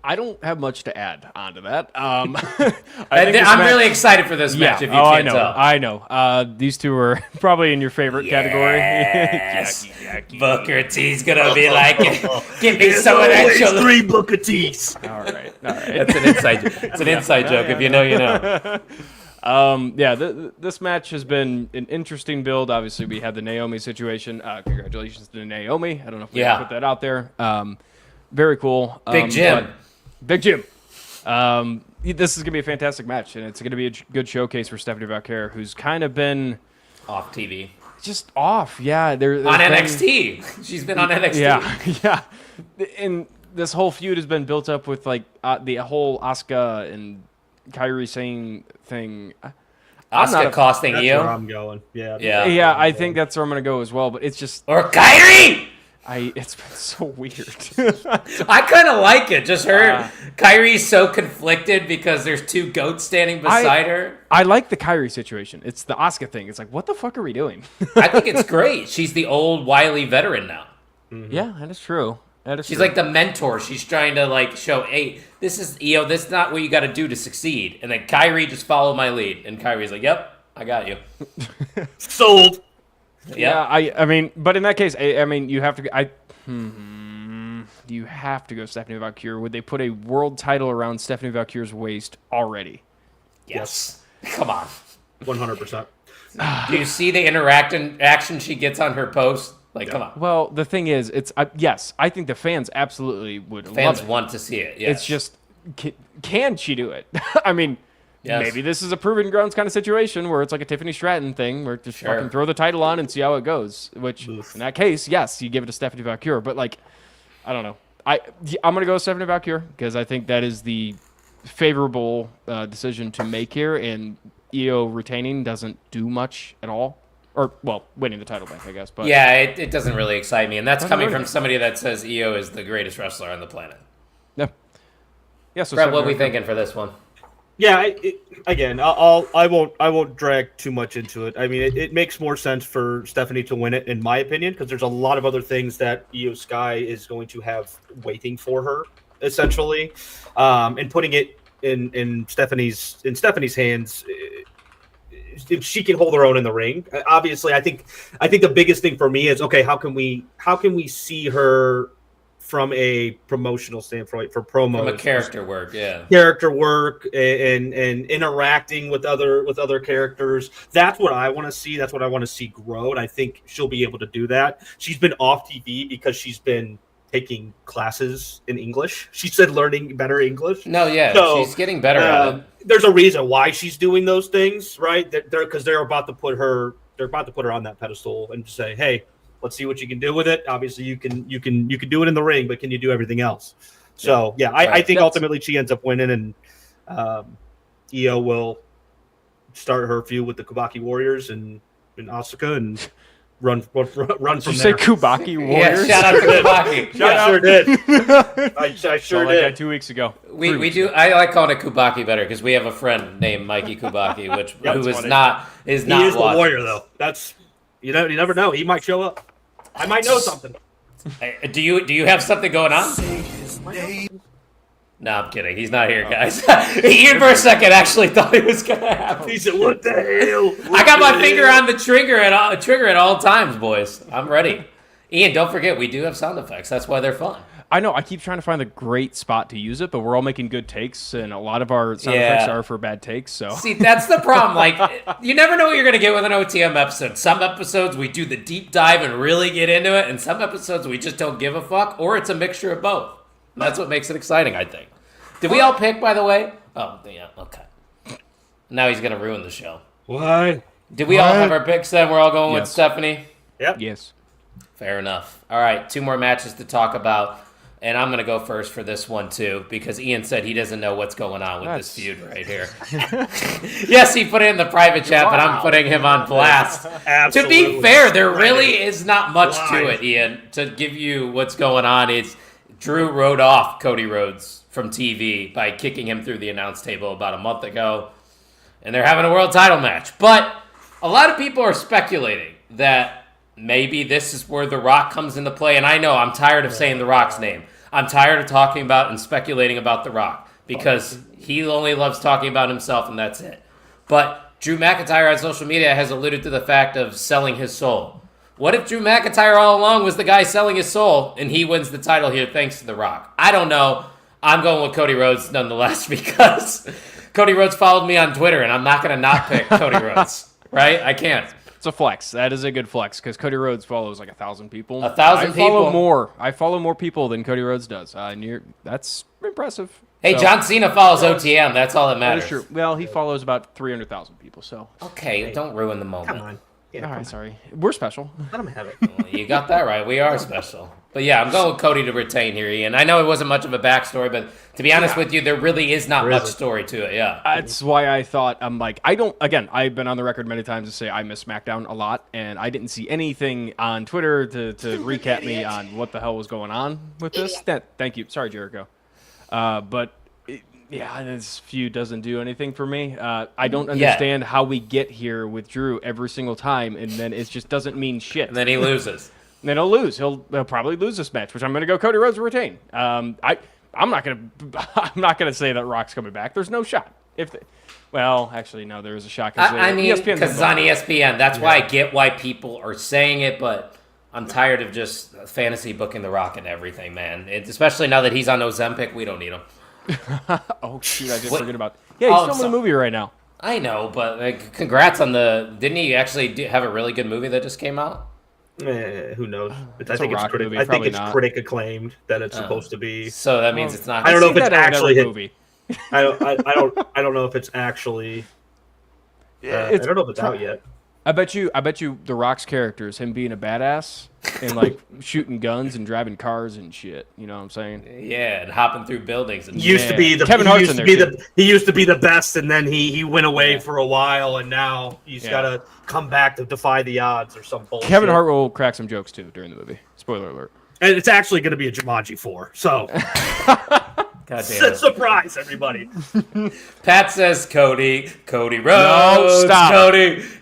Speaker 3: I don't have much to add onto that.
Speaker 2: I'm really excited for this match, if you can't tell.
Speaker 3: I know. These two are probably in your favorite category.
Speaker 2: Yes. Booker T's going to be like, give me some of that shoulder.
Speaker 6: 3 Booker T's.
Speaker 3: All right.
Speaker 2: That's an inside joke. If you know, you know.
Speaker 3: This match has been an interesting build. Obviously, we had the Naomi situation. Congratulations to Naomi. I don't know if we can put that out there. Very cool.
Speaker 2: Big Jim.
Speaker 3: Big Jim. This is going to be a fantastic match, and it's going to be a good showcase for Stephanie Valkyrie, who's kind of been
Speaker 2: off TV.
Speaker 3: Just off, yeah.
Speaker 2: On NXT. She's been on NXT.
Speaker 3: Yeah. And this whole feud has been built up with, like, the whole Asuka and Kairi Sane thing.
Speaker 2: Asuka costing
Speaker 6: That's
Speaker 2: Io.
Speaker 6: where I'm going.
Speaker 3: Yeah, I think that's where I'm going to go as well, but it's just...
Speaker 2: Or Kairi!
Speaker 3: It's been so weird.
Speaker 2: I kind of like it. Just her. Kyrie's so conflicted because there's 2 goats standing beside her.
Speaker 3: I like the Kairi situation. It's the Asuka thing. It's like, what the fuck are we doing?
Speaker 2: I think it's great. She's the old wily veteran now.
Speaker 3: Mm-hmm. Yeah, that is true.
Speaker 2: She's like the mentor. She's trying to like show, hey, this is Io. This is not what you got to do to succeed. And then Kairi just follow my lead. And Kyrie's like, yep, I got you.
Speaker 6: Sold.
Speaker 3: Yeah, I mean, but in that case, I mean, you have to. You have to go Stephanie Valkyrie. Would they put a world title around Stephanie Valkyrie's waist already?
Speaker 2: Yes. Come on.
Speaker 6: 100%.
Speaker 2: Do you see the action she gets on her post? Like, come on.
Speaker 3: Well, the thing is, it's yes, I think the fans absolutely would
Speaker 2: Fans
Speaker 3: love it.
Speaker 2: want to see it. Yes.
Speaker 3: It's just, can she do it? I mean,
Speaker 2: Yes.
Speaker 3: maybe this is a proving grounds kind of situation where it's like a Tiffany Stratton thing where just fucking throw the title on and see how it goes. Which, in that case, yes, you give it to Stephanie Valkyrie. But, like, I don't know. I'm going to go with Stephanie Valkyrie because I think that is the favorable decision to make here. And EO retaining doesn't do much at all. Or, well, winning the title back, I guess. But
Speaker 2: yeah, it doesn't really excite me. And that's coming
Speaker 3: really.
Speaker 2: from somebody that says EO is the greatest wrestler on the planet.
Speaker 3: Yeah, so
Speaker 2: Brett, what are we thinking for this one?
Speaker 6: Yeah, I won't drag too much into it. I mean, it makes more sense for Stephanie to win it, in my opinion, because there's a lot of other things that Io Sky is going to have waiting for her, essentially, and putting it in Stephanie's hands. If she can hold her own in the ring, obviously, I think the biggest thing for me is, okay, how can we see her from a promotional standpoint for promos,
Speaker 2: From a character work,
Speaker 6: and interacting with other characters. That's what I want to see. That's what I want to see grow, and I think she'll be able to do that. She's been off TV because she's been taking classes in English. She said learning better English.
Speaker 2: No, yeah,
Speaker 6: So,
Speaker 2: she's getting better at it.
Speaker 6: There's a reason why she's doing those things, right? Because they're about to put her on that pedestal and say, hey, let's see what you can do with it. Obviously, you can do it in the ring, but can you do everything else? So yeah, I think ultimately she ends up winning, and Io will start her feud with the Kubaki Warriors and Asuka and run from
Speaker 3: Did you
Speaker 6: there.
Speaker 3: say Kubaki Warriors?
Speaker 2: Yeah, shout out to Kubaki.
Speaker 6: I sure did. I sure
Speaker 3: Like
Speaker 6: did.
Speaker 3: that 2 weeks ago.
Speaker 2: We do. I like calling it Kubaki better because we have a friend named Mikey Kubaki, who is
Speaker 6: funny.
Speaker 2: not
Speaker 6: He is
Speaker 2: watching.
Speaker 6: the warrior, though. That's you never know. He might show up. I might know something.
Speaker 2: Do you have something going on?
Speaker 5: Say his name.
Speaker 2: No, I'm kidding. He's not here, guys. Ian for a second actually thought it was gonna happen.
Speaker 6: He said, "What the hell?"
Speaker 2: I got my finger on the trigger at all times, boys. I'm ready. Ian, don't forget we do have sound effects. That's why they're fun.
Speaker 3: I know. I keep trying to find the great spot to use it, but we're all making good takes, and a lot of our sound effects are for bad takes. So
Speaker 2: See, that's the problem. Like, you never know what you're going to get with an OTM episode. Some episodes we do the deep dive and really get into it, and some episodes we just don't give a fuck, or it's a mixture of both. And that's what makes it exciting, I think. Did we all pick, by the way? Oh, yeah, okay. Now he's going to ruin the show.
Speaker 6: What?
Speaker 2: Did we all have our picks then? We're all going with
Speaker 3: Yes.
Speaker 2: Stephanie?
Speaker 6: Yep.
Speaker 3: yes,
Speaker 2: Fair enough. All right, 2 more matches to talk about. And I'm going to go first for this one, too, because Ian said he doesn't know what's going on with this feud right here. Yes, he put it in the private chat, but I'm putting him on blast.
Speaker 6: Absolutely.
Speaker 2: To be fair, there really is not much to it, Ian. To give you what's going on, is Drew wrote off Cody Rhodes from TV by kicking him through the announce table about a month ago, and they're having a world title match. But a lot of people are speculating that maybe this is where The Rock comes into play. And I know I'm tired of saying The Rock's name. I'm tired of talking about and speculating about The Rock because he only loves talking about himself and that's it. But Drew McIntyre on social media has alluded to the fact of selling his soul. What if Drew McIntyre all along was the guy selling his soul and he wins the title here thanks to The Rock? I don't know. I'm going with Cody Rhodes nonetheless because Cody Rhodes followed me on Twitter and I'm not going to not pick Cody Rhodes. Right? I can't.
Speaker 3: it's a flex. That is a good flex because Cody Rhodes follows like 1,000 people.
Speaker 2: 1,000 people?
Speaker 3: I follow more people than Cody Rhodes does. That's impressive.
Speaker 2: Hey,
Speaker 3: So-
Speaker 2: John Cena follows OTM. That's all that
Speaker 3: That
Speaker 2: matters.
Speaker 3: is true. Well, he follows about 300,000 people. So
Speaker 2: Okay, don't ruin the moment.
Speaker 6: Come on. Yeah,
Speaker 3: all
Speaker 6: come
Speaker 3: right,
Speaker 6: on.
Speaker 3: sorry, we're special.
Speaker 6: Let him have it.
Speaker 2: Well, you got that right. We are special. But yeah, I'm going with Cody to retain here, Ian. I know it wasn't much of a backstory, but to be honest with you, there really is not much story to it. Yeah.
Speaker 3: That's why I thought I've been on the record many times to say I miss SmackDown a lot, and I didn't see anything on Twitter to recap me on what the hell was going on with this. Thank you. Sorry, Jericho. But this feud doesn't do anything for me. I don't understand how we get here with Drew every single time, and then it just doesn't mean shit.
Speaker 2: And then he loses.
Speaker 3: And then he'll lose. He'll probably lose this match, which I'm going to go Cody Rhodes to retain. I'm not going to say that Rock's coming back. There's no shot. Well, actually, no. There was a shot.
Speaker 2: I mean,
Speaker 3: ESPN
Speaker 2: because it's on ESPN. That's why I get why people are saying it, but I'm tired of just fantasy booking The Rock and everything, man. Especially now that he's on Ozempic, we don't need him.
Speaker 3: Oh shoot! I did forget about. Yeah, he's filming a movie right now.
Speaker 2: I know, but congrats on the. Didn't he actually have a really good movie that just came out?
Speaker 6: Who knows? I
Speaker 3: a
Speaker 6: think
Speaker 3: Rock movie,
Speaker 6: I think
Speaker 3: probably
Speaker 6: it's
Speaker 3: not.
Speaker 6: critic acclaimed that it's supposed to be.
Speaker 2: So that means it's not.
Speaker 6: I don't know if
Speaker 3: Seen
Speaker 6: it's
Speaker 3: that
Speaker 6: actually hit.
Speaker 3: movie.
Speaker 6: I don't know if it's actually. I don't know if it's out yet.
Speaker 3: I bet you The Rock's character is him being a badass and like shooting guns and driving cars and shit. You know what I'm saying?
Speaker 2: Yeah, and hopping through buildings. And
Speaker 6: Used to be the
Speaker 3: Kevin Hart's in there, too.
Speaker 6: He used to be the best, and then he went away for a while, and now he's got to come back to defy the odds or some bullshit.
Speaker 3: Kevin Hart will crack some jokes too during the movie. Spoiler alert.
Speaker 6: And it's actually going to be a Jumanji 4. So,
Speaker 2: God damn it.
Speaker 6: surprise, everybody.
Speaker 2: Pat says Cody Rhodes.
Speaker 3: No, stop.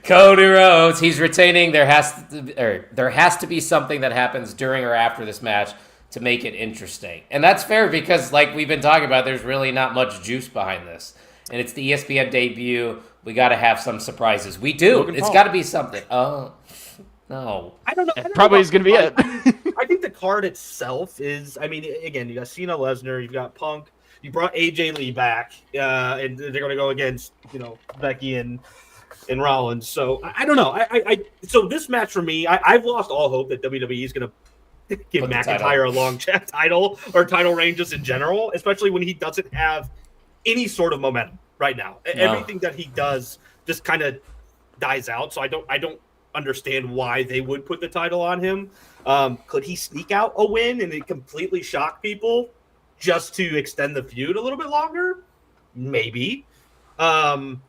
Speaker 2: Cody Rhodes. He's retaining. There has to be something that happens during or after this match to make it interesting. And that's fair because, like we've been talking about, there's really not much juice behind this. And it's the ESPN debut. We got to have some surprises. We do. It's got to be something. Oh, no.
Speaker 6: I don't know.
Speaker 3: Probably is going to be it.
Speaker 6: I think the card itself is. I mean, again, you got Cena, Lesnar, you've got Punk. You brought AJ Lee back, and they're going to go against Becky and Rollins. So I don't know. So this match for me, I've lost all hope that WWE is going to give McIntyre a long title or title reign just in general, especially when he doesn't have any sort of momentum right now. No. Everything that he does just kind of dies out. So I don't understand why they would put the title on him. Could he sneak out a win and it completely shock people just to extend the feud a little bit longer? Maybe. But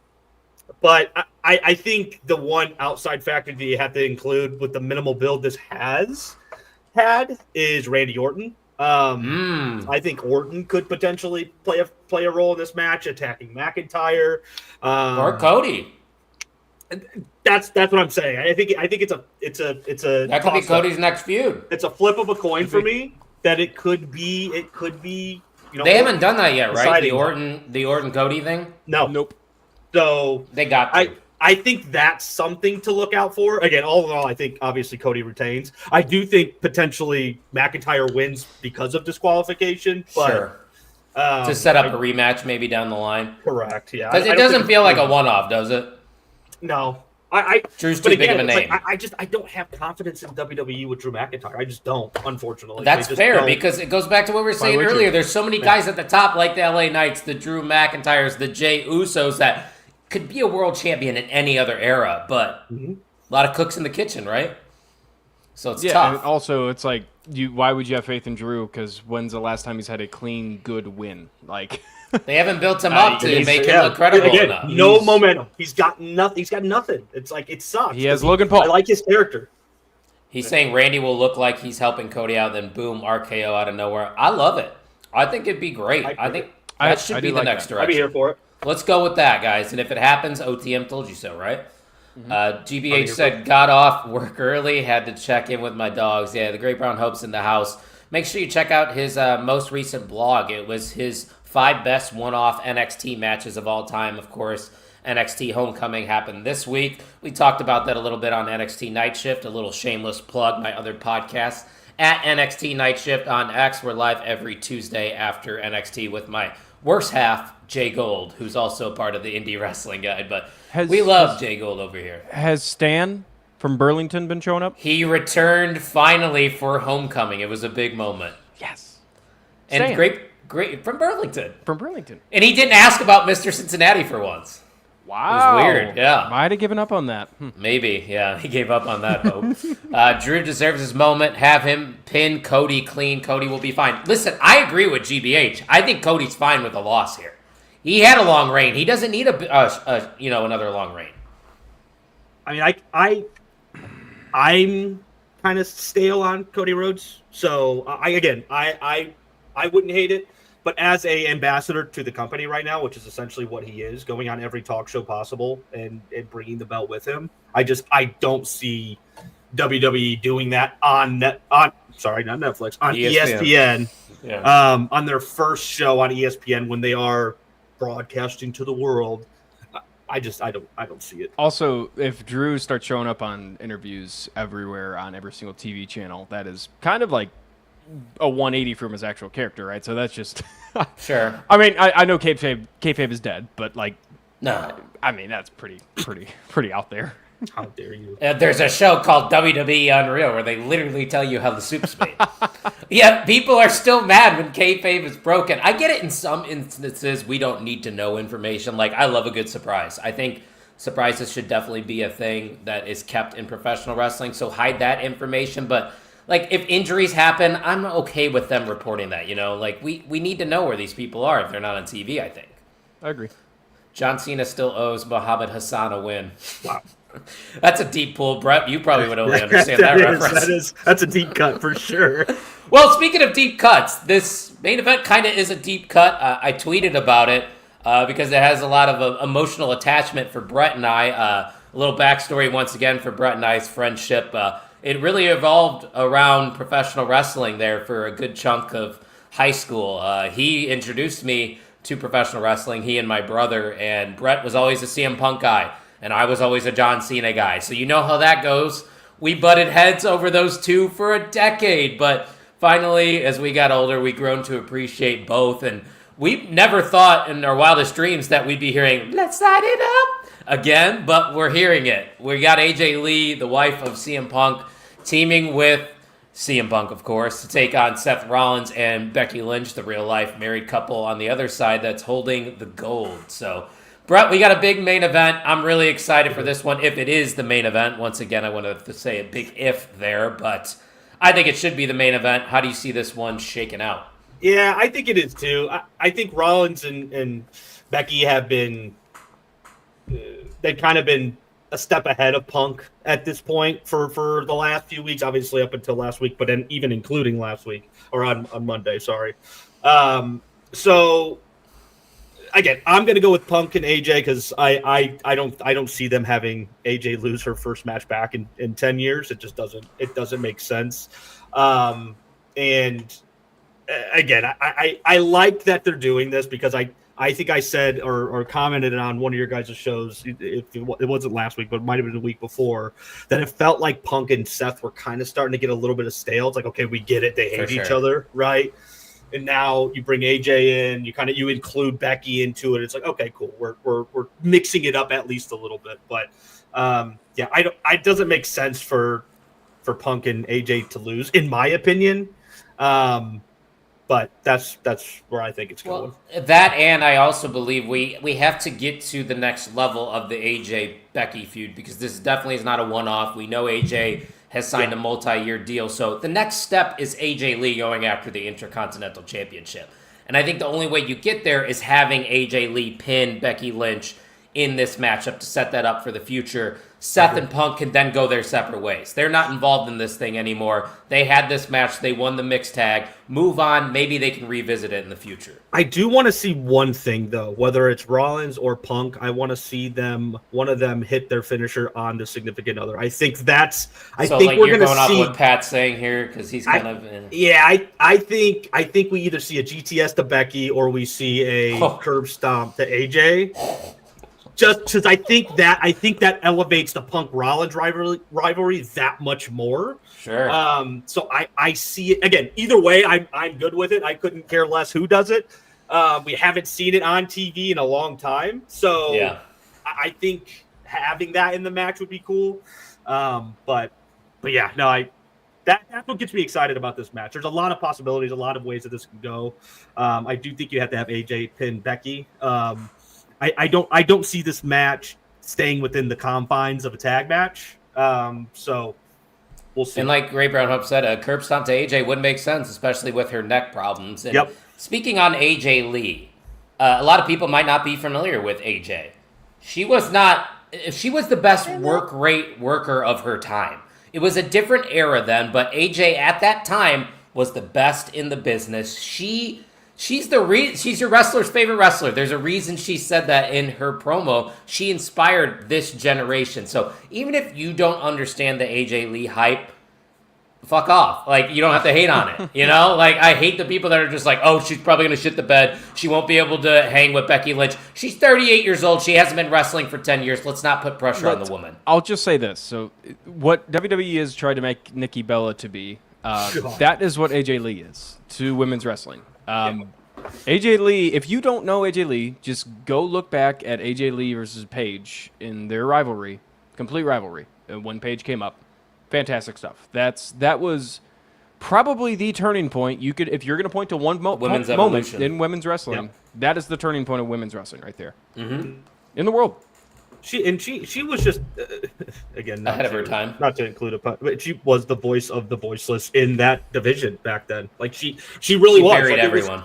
Speaker 6: I think the one outside factor that you have to include with the minimal build this has had is Randy Orton. I think Orton could potentially play a role in this match, attacking McIntyre
Speaker 2: or Cody.
Speaker 6: That's what I'm saying. I think it's a
Speaker 2: that could be Cody's next feud.
Speaker 6: It's a flip of a coin for me that it could be.
Speaker 2: They haven't done that yet, right? The Orton Cody thing.
Speaker 6: No,
Speaker 3: nope.
Speaker 6: So
Speaker 2: they got to.
Speaker 6: I think that's something to look out for. Again, all in all, I think obviously Cody retains. I do think potentially McIntyre wins because of disqualification. But,
Speaker 2: sure. To set up a rematch maybe down the line.
Speaker 6: Correct, yeah.
Speaker 2: Because it doesn't feel like a one-off, does it?
Speaker 6: No.
Speaker 2: Drew's too big of a name.
Speaker 6: I don't have confidence in WWE with Drew McIntyre. I just don't, unfortunately.
Speaker 2: That's fair because it goes back to what we were saying earlier. There's so many guys at the top like the LA Knights, the Drew McIntyres, the Jey Usos that could be a world champion in any other era, but a lot of cooks in the kitchen, right? So it's tough.
Speaker 3: And also, it's like, why would you have faith in Drew? Because when's the last time he's had a clean, good win? Like
Speaker 2: they haven't built him up to make him look credible enough.
Speaker 6: No momentum. He's got nothing. He's got nothing. It's like it sucks.
Speaker 3: He has Logan Paul.
Speaker 6: I like his character.
Speaker 2: He's saying Randy will look like he's helping Cody out, then boom, RKO out of nowhere. I love it. I think it'd be great. I think that should be the next direction.
Speaker 6: I'd be here for it.
Speaker 2: Let's go with that, guys. And if it happens, OTM told you so, right? GBH said, got off work early, had to check in with my dogs. Yeah, the Great Brown Hope's in the house. Make sure you check out his most recent blog. It was his 5 best one-off NXT matches of all time, of course. NXT Homecoming happened this week. We talked about that a little bit on NXT Night Shift, a little shameless plug, my other podcast. At NXT Night Shift on X, we're live every Tuesday after NXT with my worst half, Jay Gold, who's also part of the Indie Wrestling Guide. But we love Jay Gold over here.
Speaker 3: Has Stan from Burlington been showing up?
Speaker 2: He returned finally for Homecoming. It was a big moment.
Speaker 3: Yes.
Speaker 2: And
Speaker 3: Stan.
Speaker 2: great from Burlington.
Speaker 3: From Burlington.
Speaker 2: And he didn't ask about Mr. Cincinnati for once.
Speaker 3: Wow.
Speaker 2: It was weird, yeah.
Speaker 3: Might have given up on that.
Speaker 2: Maybe, yeah. He gave up on that hope. Drew deserves his moment. Have him pin Cody clean. Cody will be fine. Listen, I agree with GBH. I think Cody's fine with a loss here. He had a long reign. He doesn't need another long reign.
Speaker 6: I mean, I'm kind of stale on Cody Rhodes, so I wouldn't hate it. But as a ambassador to the company right now, which is essentially what he is, going on every talk show possible and bringing the belt with him, I don't see WWE doing that on ESPN.
Speaker 2: Yeah.
Speaker 6: On their first show on ESPN when they are broadcasting to the world. I don't see it.
Speaker 3: Also, if Drew starts showing up on interviews everywhere on every single TV channel, that is kind of like a 180 from his actual character, right? So that's just
Speaker 2: Sure.
Speaker 3: I mean, I know kayfabe is dead, but like,
Speaker 2: No.
Speaker 3: I mean that's pretty out there.
Speaker 6: How dare you?
Speaker 2: There's a show called WWE Unreal where they literally tell you how the soup's made. Yeah, people are still mad when kayfabe is broken. I get it in some instances. We don't need to know information. Like, I love a good surprise. I think surprises should definitely be a thing that is kept in professional wrestling, so hide that information. But, like, if injuries happen, I'm okay with them reporting that, you know? Like, we need to know where these people are if they're not on TV, I think.
Speaker 3: I agree.
Speaker 2: John Cena still owes Muhammad Hassan a win.
Speaker 6: Wow.
Speaker 2: That's a deep pull, Brett. You probably would only understand that reference.
Speaker 6: That's a deep cut for sure.
Speaker 2: Well, speaking of deep cuts, this main event kind of is a deep cut. I tweeted about it because it has a lot of emotional attachment for Brett and I. A little backstory once again for Brett and I's friendship. It really evolved around professional wrestling there for a good chunk of high school. He introduced me to professional wrestling, he and my brother, and Brett was always a CM Punk guy. And I was always a John Cena guy. So you know how that goes. We butted heads over those two for a decade. But finally, as we got older, we grown to appreciate both. And we never thought in our wildest dreams that we'd be hearing, "Let's light it up" again. But we're hearing it. We got AJ Lee, the wife of CM Punk, teaming with CM Punk, of course, to take on Seth Rollins and Becky Lynch, the real-life married couple on the other side that's holding the gold. So, Brett, we got a big main event. I'm really excited for this one, if it is the main event. Once again, I wanted to say a big if there, but I think it should be the main event. How do you see this one shaking out?
Speaker 6: Yeah, I think it is too. I think Rollins and Becky have been they've kind of been a step ahead of Punk at this point for the last few weeks, obviously up until last week, but then even including last week or on Monday, sorry. So again, I'm going to go with Punk and AJ because I don't see them having AJ lose her first match back in 10 years. It just doesn't make sense. And again, I like that they're doing this because I think I said or commented on one of your guys' shows, if it wasn't last week, but it might have been the week before, that it felt like Punk and Seth were kind of starting to get a little bit of stale. It's like, okay, we get it. They hate each other, right? And now you bring AJ in, you include Becky into it. It's like, okay, cool. We're mixing it up at least a little bit. But yeah, it doesn't make sense for Punk and AJ to lose, in my opinion. But that's where I think it's going.
Speaker 2: That, and I also believe we have to get to the next level of the AJ Becky feud because this definitely is not a one-off. We know AJ has signed a multi-year deal. So the next step is AJ Lee going after the Intercontinental Championship. And I think the only way you get there is having AJ Lee pin Becky Lynch in this matchup to set that up for the future. Seth and Punk can then go their separate ways. They're not involved in this thing anymore. They had this match. They won the mixed tag. Move on. Maybe they can revisit it in the future.
Speaker 6: I do want to see one thing, though, whether it's Rollins or Punk. I want to see one of them hit their finisher on the significant other. I think that's. I think
Speaker 2: like
Speaker 6: we're
Speaker 2: going
Speaker 6: to
Speaker 2: off
Speaker 6: see
Speaker 2: what Pat's saying here because he's kind of.
Speaker 6: Yeah, I think we either see a GTS to Becky or we see a curb stomp to AJ. Just because I think that elevates the Punk Rollins rivalry that much more.
Speaker 2: Sure.
Speaker 6: So I see it again. Either way, I'm good with it. I couldn't care less who does it. We haven't seen it on TV in a long time, so yeah. I think having that in the match would be cool. But yeah, no, that's what gets me excited about this match. There's a lot of possibilities, a lot of ways that this can go. I do think you have to have AJ pin Becky. I don't see this match staying within the confines of a tag match. So we'll see.
Speaker 2: And like Ray Brown Hope said, a curb stomp to AJ would make sense, especially with her neck problems. And speaking on AJ Lee, a lot of people might not be familiar with AJ. She was the best work rate worker of her time. It was a different era then, but AJ at that time was the best in the business. She's your wrestler's favorite wrestler. There's a reason she said that in her promo. She inspired this generation. So even if you don't understand the AJ Lee hype, fuck off. Like, you don't have to hate on it, you know? Like, I hate the people that are just like, oh, she's probably going to shit the bed. She won't be able to hang with Becky Lynch. She's 38 years old. She hasn't been wrestling for 10 years. Let's not put pressure on the woman.
Speaker 3: I'll just say this. So what WWE has tried to make Nikki Bella to be, that is what AJ Lee is to women's wrestling. AJ Lee, if you don't know AJ Lee, just go look back at AJ Lee versus Paige in their rivalry, complete rivalry, when Paige came up. Fantastic stuff. That was probably the turning point. You could, if you're going to point to one moment in women's wrestling, that is the turning point of women's wrestling right there in the world. She
Speaker 6: was just again
Speaker 2: ahead of her time.
Speaker 6: Not to include a pun, but she was the voice of the voiceless in that division back then. Like she really was.
Speaker 2: Buried everyone.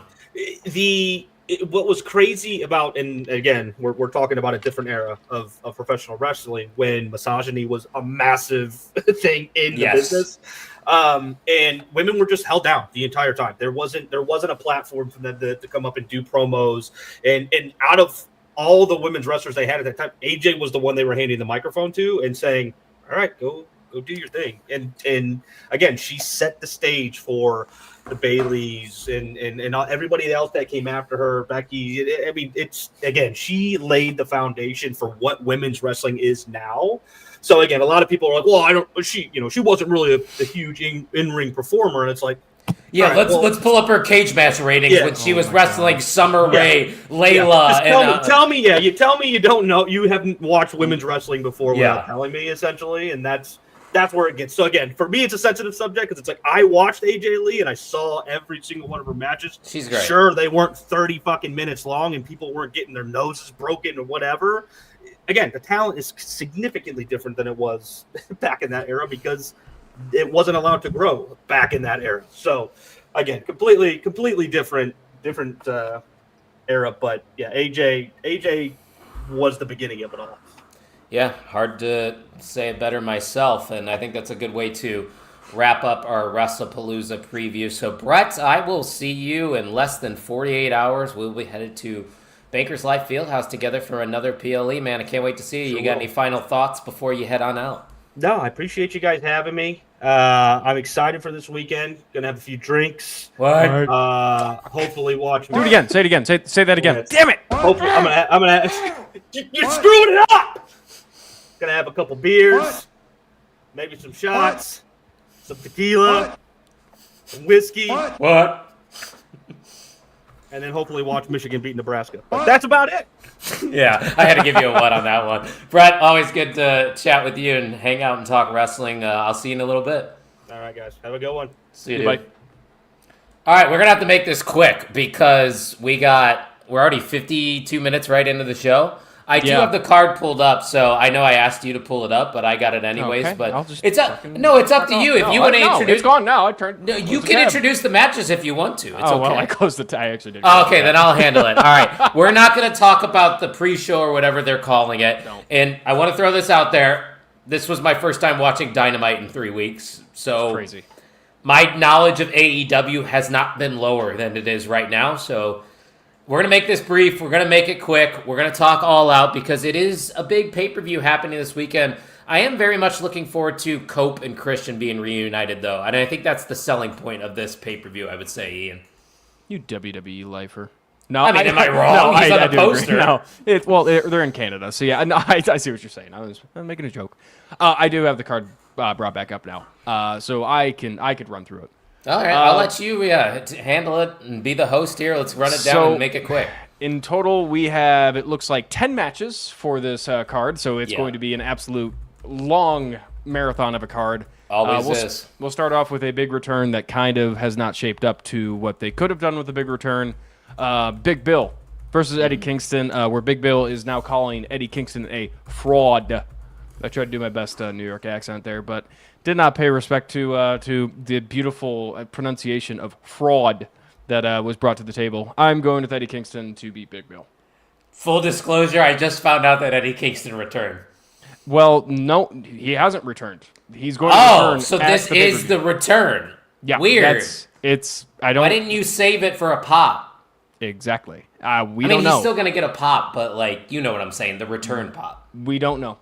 Speaker 6: What was crazy about, and again, we're talking about a different era of professional wrestling when misogyny was a massive thing in the business, and women were just held down the entire time. There wasn't a platform for them to come up and do promos, and out of all the women's wrestlers they had at that time, AJ was the one they were handing the microphone to and saying, "All right, go do your thing." And again, she set the stage for the Baileys and everybody else that came after her, Becky. I mean, she laid the foundation for what women's wrestling is now. So again, a lot of people are like, well, she wasn't really a huge in-ring performer. And it's like,
Speaker 2: yeah, right, let's pull up her cage match ratings when she was wrestling Summer Rae, Layla.
Speaker 6: Tell me you don't know, you haven't watched women's wrestling before without telling me, essentially, and that's where it gets. So again, for me, it's a sensitive subject because it's like I watched AJ Lee and I saw every single one of her matches.
Speaker 2: She's great.
Speaker 6: Sure, they weren't 30 fucking minutes long and people weren't getting their noses broken or whatever. Again, the talent is significantly different than it was back in that era because it wasn't allowed to grow back in that era. So again, completely different era. But yeah, AJ was the beginning of it all.
Speaker 2: Yeah, hard to say it better myself, and I think that's a good way to wrap up our Wrestlepalooza preview. So, Brett, I will see you in less than 48 hours. We'll be headed to Bankers Life Fieldhouse together for another PLE, man. I can't wait to see you. You got any final thoughts before you head on out?
Speaker 6: No, I appreciate you guys having me. I'm excited for this weekend. Gonna have a few drinks.
Speaker 2: What?
Speaker 6: Hopefully watch.
Speaker 3: Do it again. Say it again. Say that again. Damn it!
Speaker 6: Hopefully, I'm gonna. You're screwing it up. Gonna have a couple beers, maybe some shots, some tequila, some whiskey.
Speaker 2: What?
Speaker 6: And then hopefully watch Michigan beat Nebraska. But that's about it.
Speaker 2: Yeah, I had to give you a what on that one. Brett, always good to chat with you and hang out and talk wrestling. I'll see you in a little bit.
Speaker 6: All right, guys. Have a good one.
Speaker 2: See you, dude. Bye. All right, we're going to have to make this quick because we're already 52 minutes right into the show. I do have the card pulled up, so I know I asked you to pull it up, but I got it anyways.
Speaker 3: Okay,
Speaker 2: but
Speaker 3: it's up.
Speaker 2: No, it's up to you. If you want to introduce,
Speaker 3: it's gone now.
Speaker 2: You can introduce the matches if you want to. It's okay.
Speaker 3: Well, I closed the. I actually did.
Speaker 2: Okay, then I'll handle it. All right, we're not going to talk about the pre-show or whatever they're calling it.
Speaker 3: No.
Speaker 2: And I want to throw this out there. This was my first time watching Dynamite in 3 weeks, so
Speaker 3: it's crazy.
Speaker 2: My knowledge of AEW has not been lower than it is right now, so. We're going to make this brief. We're going to make it quick. We're going to talk All Out because it is a big pay-per-view happening this weekend. I am very much looking forward to Cope and Christian being reunited, though. And I think that's the selling point of this pay-per-view, I would say, Ian.
Speaker 3: You WWE lifer. No,
Speaker 2: I mean, am I wrong?
Speaker 3: No,
Speaker 2: He's on the poster.
Speaker 3: No, they're in Canada. So, yeah, no, I see what you're saying. I'm making a joke. I do have the card brought back up now. So I could run through it.
Speaker 2: All right, I'll let you handle it and be the host here. Let's run it down and make it quick.
Speaker 3: In total, we have, it looks like 10 matches for this card, so it's going to be an absolute long marathon of a card.
Speaker 2: Always is.
Speaker 3: We'll start off with a big return that kind of has not shaped up to what they could have done with a big return. Big Bill versus Eddie Kingston, where Big Bill is now calling Eddie Kingston a fraud. I tried to do my best New York accent there, but did not pay respect to the beautiful pronunciation of fraud that was brought to the table. I'm going with Eddie Kingston to beat Big Bill.
Speaker 2: Full disclosure, I just found out that Eddie Kingston returned.
Speaker 3: Well, no, he hasn't returned. He's going to return.
Speaker 2: Oh, so this is the return.
Speaker 3: Yeah,
Speaker 2: weird.
Speaker 3: Why
Speaker 2: didn't you save it for a pop?
Speaker 3: Exactly. We
Speaker 2: I
Speaker 3: don't
Speaker 2: mean,
Speaker 3: know.
Speaker 2: he's still going to get a pop, but, like, you know what I'm saying, the return pop.
Speaker 3: We don't know.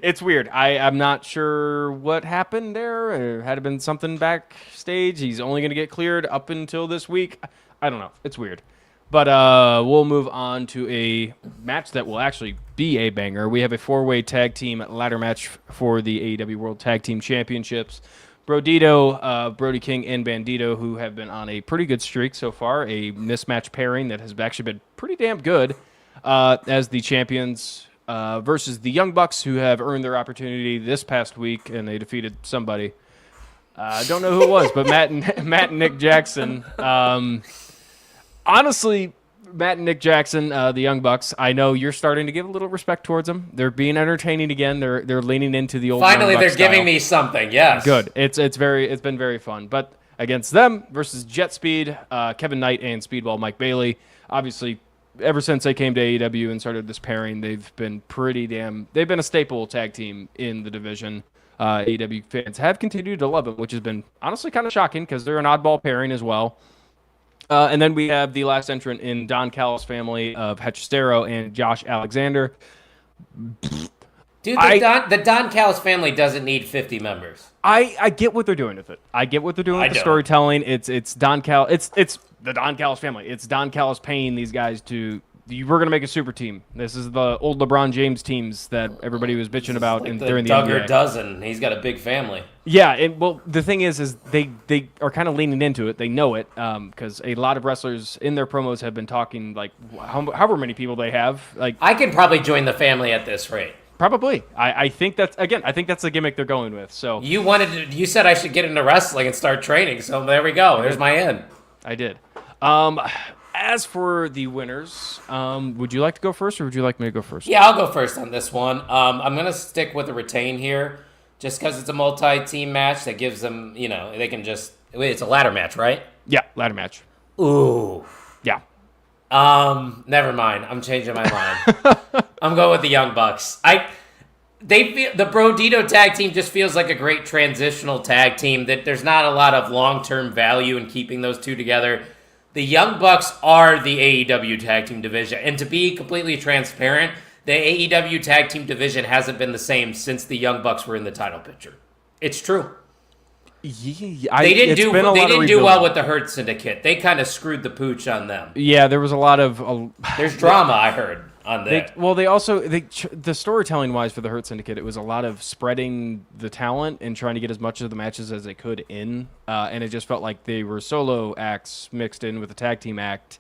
Speaker 3: It's weird. I'm not sure what happened there. Had it been something backstage, he's only going to get cleared up until this week. I don't know. It's weird. But we'll move on to a match that will actually be a banger. We have a 4-way tag team ladder match for the AEW World Tag Team Championships. Brodito, Brody King, and Bandito, who have been on a pretty good streak so far, a mismatch pairing that has actually been pretty damn good as the champions versus the Young Bucks, who have earned their opportunity this past week, and they defeated somebody. I don't know who it was, but Matt and Nick Jackson. Honestly, Matt and Nick Jackson, the Young Bucks, I know you're starting to give a little respect towards them. They're being entertaining again. They're leaning into the old
Speaker 2: Finally,
Speaker 3: Young Bucks
Speaker 2: they're giving
Speaker 3: style.
Speaker 2: me something, yes.
Speaker 3: Good. It's been very fun. But against them versus Jet Speed, Kevin Knight and Speedball Mike Bailey. Obviously, ever since they came to AEW and started this pairing, they've been they've been a staple tag team in the division. AEW fans have continued to love them, which has been honestly kind of shocking because they're an oddball pairing as well. And then we have the last entrant in Don Callis' family of Hechistero and Josh Alexander.
Speaker 2: Dude, the Don Callis family doesn't need 50 members.
Speaker 3: I get what they're doing with it. I get what they're doing with the storytelling. It's Don Callis. It's the Don Callis family. It's Don Callis paying these guys to. We're gonna make a super team. This is the old LeBron James teams that everybody was bitching about during the
Speaker 2: Duggar
Speaker 3: NBA.
Speaker 2: dozen. He's got a big family.
Speaker 3: Yeah, well, the thing is they are kind of leaning into it. They know it because a lot of wrestlers in their promos have been talking like however many people they have. Like
Speaker 2: I can probably join the family at this rate.
Speaker 3: Probably. I think that's the gimmick they're going with. So
Speaker 2: You said I should get into wrestling and start training. So there we go. There's my end.
Speaker 3: I did. As for the winners, would you like to go first, or would you like me to go first?
Speaker 2: Yeah, I'll go first on this one. I'm gonna stick with the retain here, just because it's a multi-team match that gives them, they can just. Wait, it's a ladder match, right?
Speaker 3: Yeah, ladder match.
Speaker 2: Ooh.
Speaker 3: Yeah.
Speaker 2: Never mind. I'm changing my mind. I'm going with the Young Bucks. They feel the Brodito tag team just feels like a great transitional tag team. That there's not a lot of long-term value in keeping those two together. The Young Bucks are the AEW tag team division, and to be completely transparent, the AEW tag team division hasn't been the same since the Young Bucks were in the title picture. It's true.
Speaker 3: Yeah,
Speaker 2: they didn't do well with the Hurt Syndicate. They kind of screwed the pooch on them.
Speaker 3: Yeah, there was a lot of.
Speaker 2: There's drama I heard on that.
Speaker 3: The storytelling wise for the Hurt Syndicate, it was a lot of spreading the talent and trying to get as much of the matches as they could in, and it just felt like they were solo acts mixed in with a tag team act.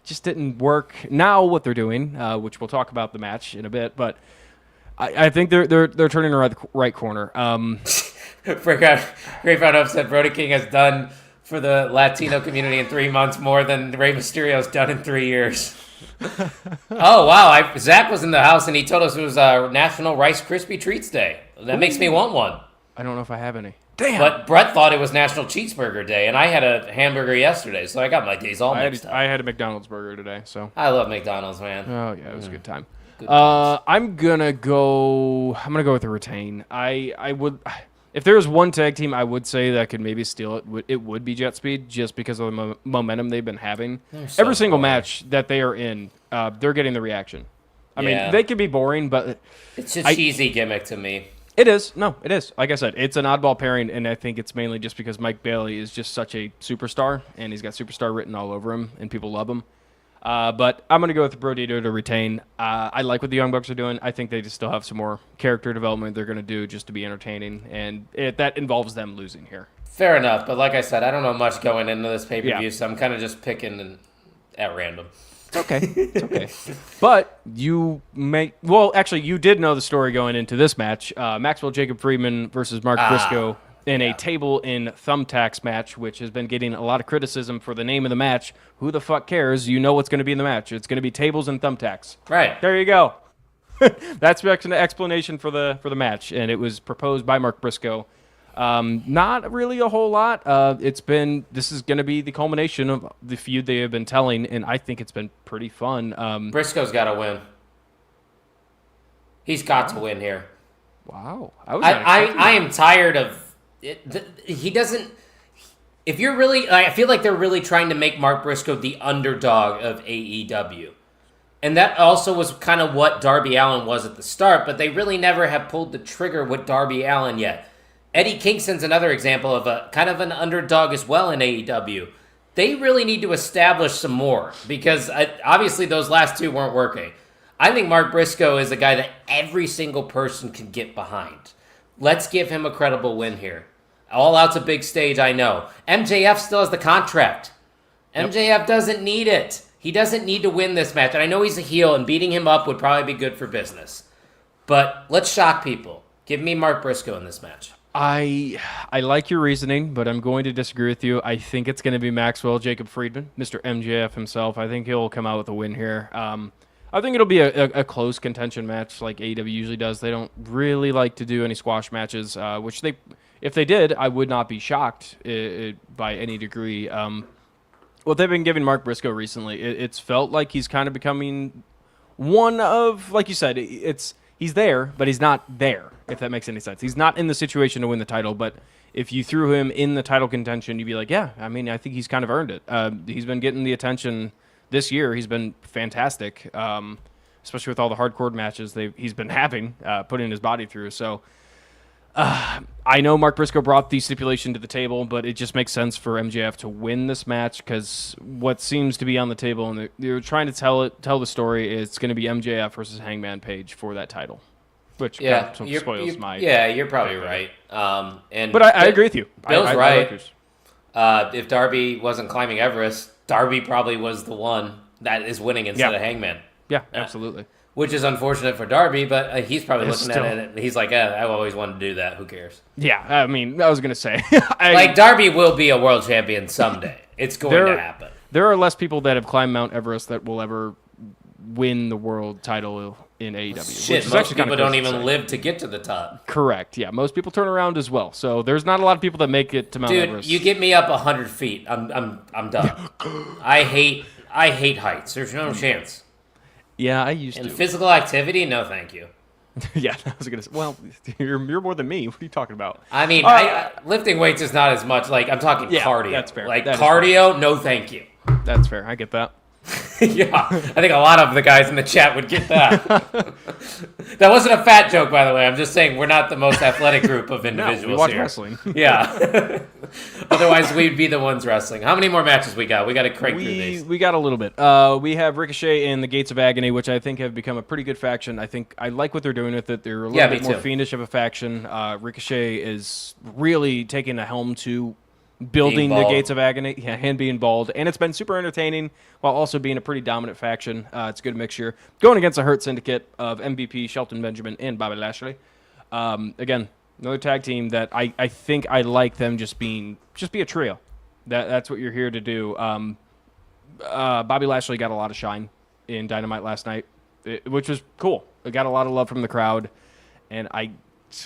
Speaker 3: Just didn't work. Now what they're doing, which we'll talk about the match in a bit, but I think they're turning the right corner.
Speaker 2: Great Found Up said Brody King has done for the Latino community in 3 months more than Rey Mysterio's done in 3 years. Oh, wow. Zach was in the house and he told us it was National Rice Krispie Treats Day. That makes me want one.
Speaker 3: I don't know if I have any. Damn.
Speaker 2: But Brett thought it was National Cheeseburger Day, and I had a hamburger yesterday, so I got my days all mixed up.
Speaker 3: I had a McDonald's burger today, so.
Speaker 2: I love McDonald's, man.
Speaker 3: Oh, yeah, it was a good time. I'm gonna go with a retain. I would. If there was one tag team I would say that could maybe steal it, it would be Jet Speed, just because of the momentum they've been having. Every single match that they are in, they're getting the reaction. I mean, they can be boring, but
Speaker 2: it's a cheesy gimmick to me.
Speaker 3: It is. No, it is. Like I said, it's an oddball pairing, and I think it's mainly just because Mike Bailey is just such a superstar, and he's got superstar written all over him, and people love him. But I'm going to go with Brodito to retain. I like what the Young Bucks are doing. I think they just still have some more character development they're going to do just to be entertaining, and that involves them losing here.
Speaker 2: Fair enough, but like I said, I don't know much going into this pay-per-view, so I'm kind of just picking at random.
Speaker 3: It's okay. It's okay. But you did know the story going into this match. Maxwell Jacob Friedman versus Mark Briscoe in a table in thumbtacks match, which has been getting a lot of criticism for the name of the match. Who the fuck cares? You know what's going to be in the match. It's going to be tables and thumbtacks.
Speaker 2: Right.
Speaker 3: There you go. That's the explanation for the match, and it was proposed by Mark Briscoe. Not really a whole lot. This is going to be the culmination of the feud they have been telling, and I think it's been pretty fun.
Speaker 2: Briscoe's got to win. He's got to win here. Wow.
Speaker 3: I am
Speaker 2: tired of it. He doesn't. if you're really, I feel like they're really trying to make Mark Briscoe the underdog of AEW. And that also was kind of what Darby Allin was at the start, but they really never have pulled the trigger with Darby Allin yet. Eddie Kingston's another example of a kind of an underdog as well in AEW. They really need to establish some more because obviously those last two weren't working. I think Mark Briscoe is a guy that every single person can get behind. Let's give him a credible win here. All Out's a big stage, I know. MJF still has the contract. MJF doesn't need it. He doesn't need to win this match. And I know he's a heel, and beating him up would probably be good for business. But let's shock people. Give me Mark Briscoe in this match.
Speaker 3: I like your reasoning, but I'm going to disagree with you. I think it's going to be Maxwell Jacob Friedman, Mr. MJF himself. I think he'll come out with a win here. I think it'll be a close contention match like AEW usually does. They don't really like to do any squash matches, which if they did, I would not be shocked by any degree. What they've been giving Mark Briscoe recently, it's felt like he's kind of becoming one of, like you said, he's there, but he's not there, if that makes any sense. He's not in the situation to win the title, but if you threw him in the title contention, you'd be like, yeah, I mean, I think he's kind of earned it. He's been getting the attention this year. He's been fantastic, especially with all the hardcore matches he's been having, putting his body through. So I know Mark Briscoe brought the stipulation to the table, but it just makes sense for MJF to win this match because what seems to be on the table, and they're trying to tell the story, it's going to be MJF versus Hangman Page for that title, which kind of spoils my...
Speaker 2: Yeah, you're probably right.
Speaker 3: But I agree with you.
Speaker 2: Bill's
Speaker 3: I
Speaker 2: right. If Darby wasn't climbing Everest, Darby probably was the one that is winning instead of Hangman.
Speaker 3: Yeah, absolutely.
Speaker 2: Which is unfortunate for Darby, but he's probably looking at it and he's like, I always wanted to do that. Who cares?
Speaker 3: Yeah, I mean, I was going to say.
Speaker 2: Darby will be a world champion someday. It's going to happen.
Speaker 3: There are less people that have climbed Mount Everest that will ever win the world title in AEW.
Speaker 2: Shit, most people don't even live to get to the top.
Speaker 3: Correct, yeah. Most people turn around as well. So there's not a lot of people that make it to Mount Everest.
Speaker 2: Dude, you get me up 100 feet, I'm done. I hate heights. There's no chance.
Speaker 3: Yeah, I used to.
Speaker 2: And physical activity? No, thank you.
Speaker 3: Yeah, I was gonna say. Well, you're more than me. What are you talking about?
Speaker 2: I mean, lifting weights is not as much. Like I'm talking cardio.
Speaker 3: That's fair.
Speaker 2: Like cardio, no, thank you.
Speaker 3: That's fair. I get that.
Speaker 2: Yeah, I think a lot of the guys in the chat would get that. That wasn't a fat joke, by the way. I'm just saying we're not the most athletic group of individuals
Speaker 3: we watch
Speaker 2: here.
Speaker 3: Wrestling.
Speaker 2: Yeah. Otherwise, we'd be the ones wrestling. How many more matches we got? We got to crank through these.
Speaker 3: We got a little bit. We have Ricochet and the Gates of Agony, which I think have become a pretty good faction. I like what they're doing with it. They're a little bit more fiendish of a faction. Ricochet is really taking the helm to building the Gates of Agony, and being bald. And it's been super entertaining while also being a pretty dominant faction. It's a good mixture. Going against a Hurt Syndicate of MVP, Shelton Benjamin, and Bobby Lashley. Again, another tag team that I think I like them just be a trio. That's what you're here to do. Bobby Lashley got a lot of shine in Dynamite last night, which was cool. It got a lot of love from the crowd. And I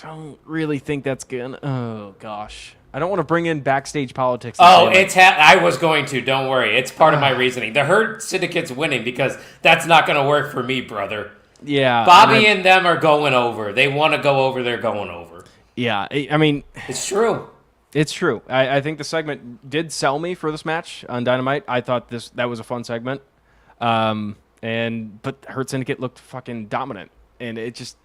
Speaker 3: don't really think that's gonna... Oh, gosh. I don't want to bring in backstage politics.
Speaker 2: I was going to. Don't worry. It's part of my reasoning. The Hurt Syndicate's winning because that's not going to work for me, brother.
Speaker 3: Yeah.
Speaker 2: Bobby and them are going over. They want to go over. They're going over.
Speaker 3: Yeah. I mean...
Speaker 2: It's true.
Speaker 3: It's true. I think the segment did sell me for this match on Dynamite. I thought that was a fun segment. But Hurt Syndicate looked fucking dominant. And it just...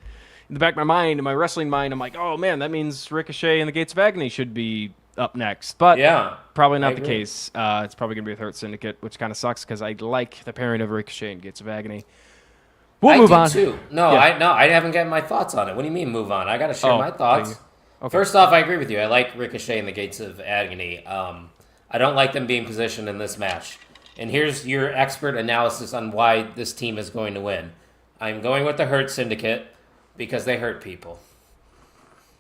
Speaker 3: In the back of my mind, in my wrestling mind, I'm like, oh, man, that means Ricochet and the Gates of Agony should be up next. But probably not the case. It's probably going to be a Hurt Syndicate, which kind of sucks because I like the pairing of Ricochet and Gates of Agony. We'll move on.
Speaker 2: Too. I haven't gotten my thoughts on it. What do you mean move on? I got to share my thoughts.
Speaker 3: Okay.
Speaker 2: First off, I agree with you. I like Ricochet and the Gates of Agony. I don't like them being positioned in this match. And here's your expert analysis on why this team is going to win. I'm going with the Hurt Syndicate. Because they hurt people.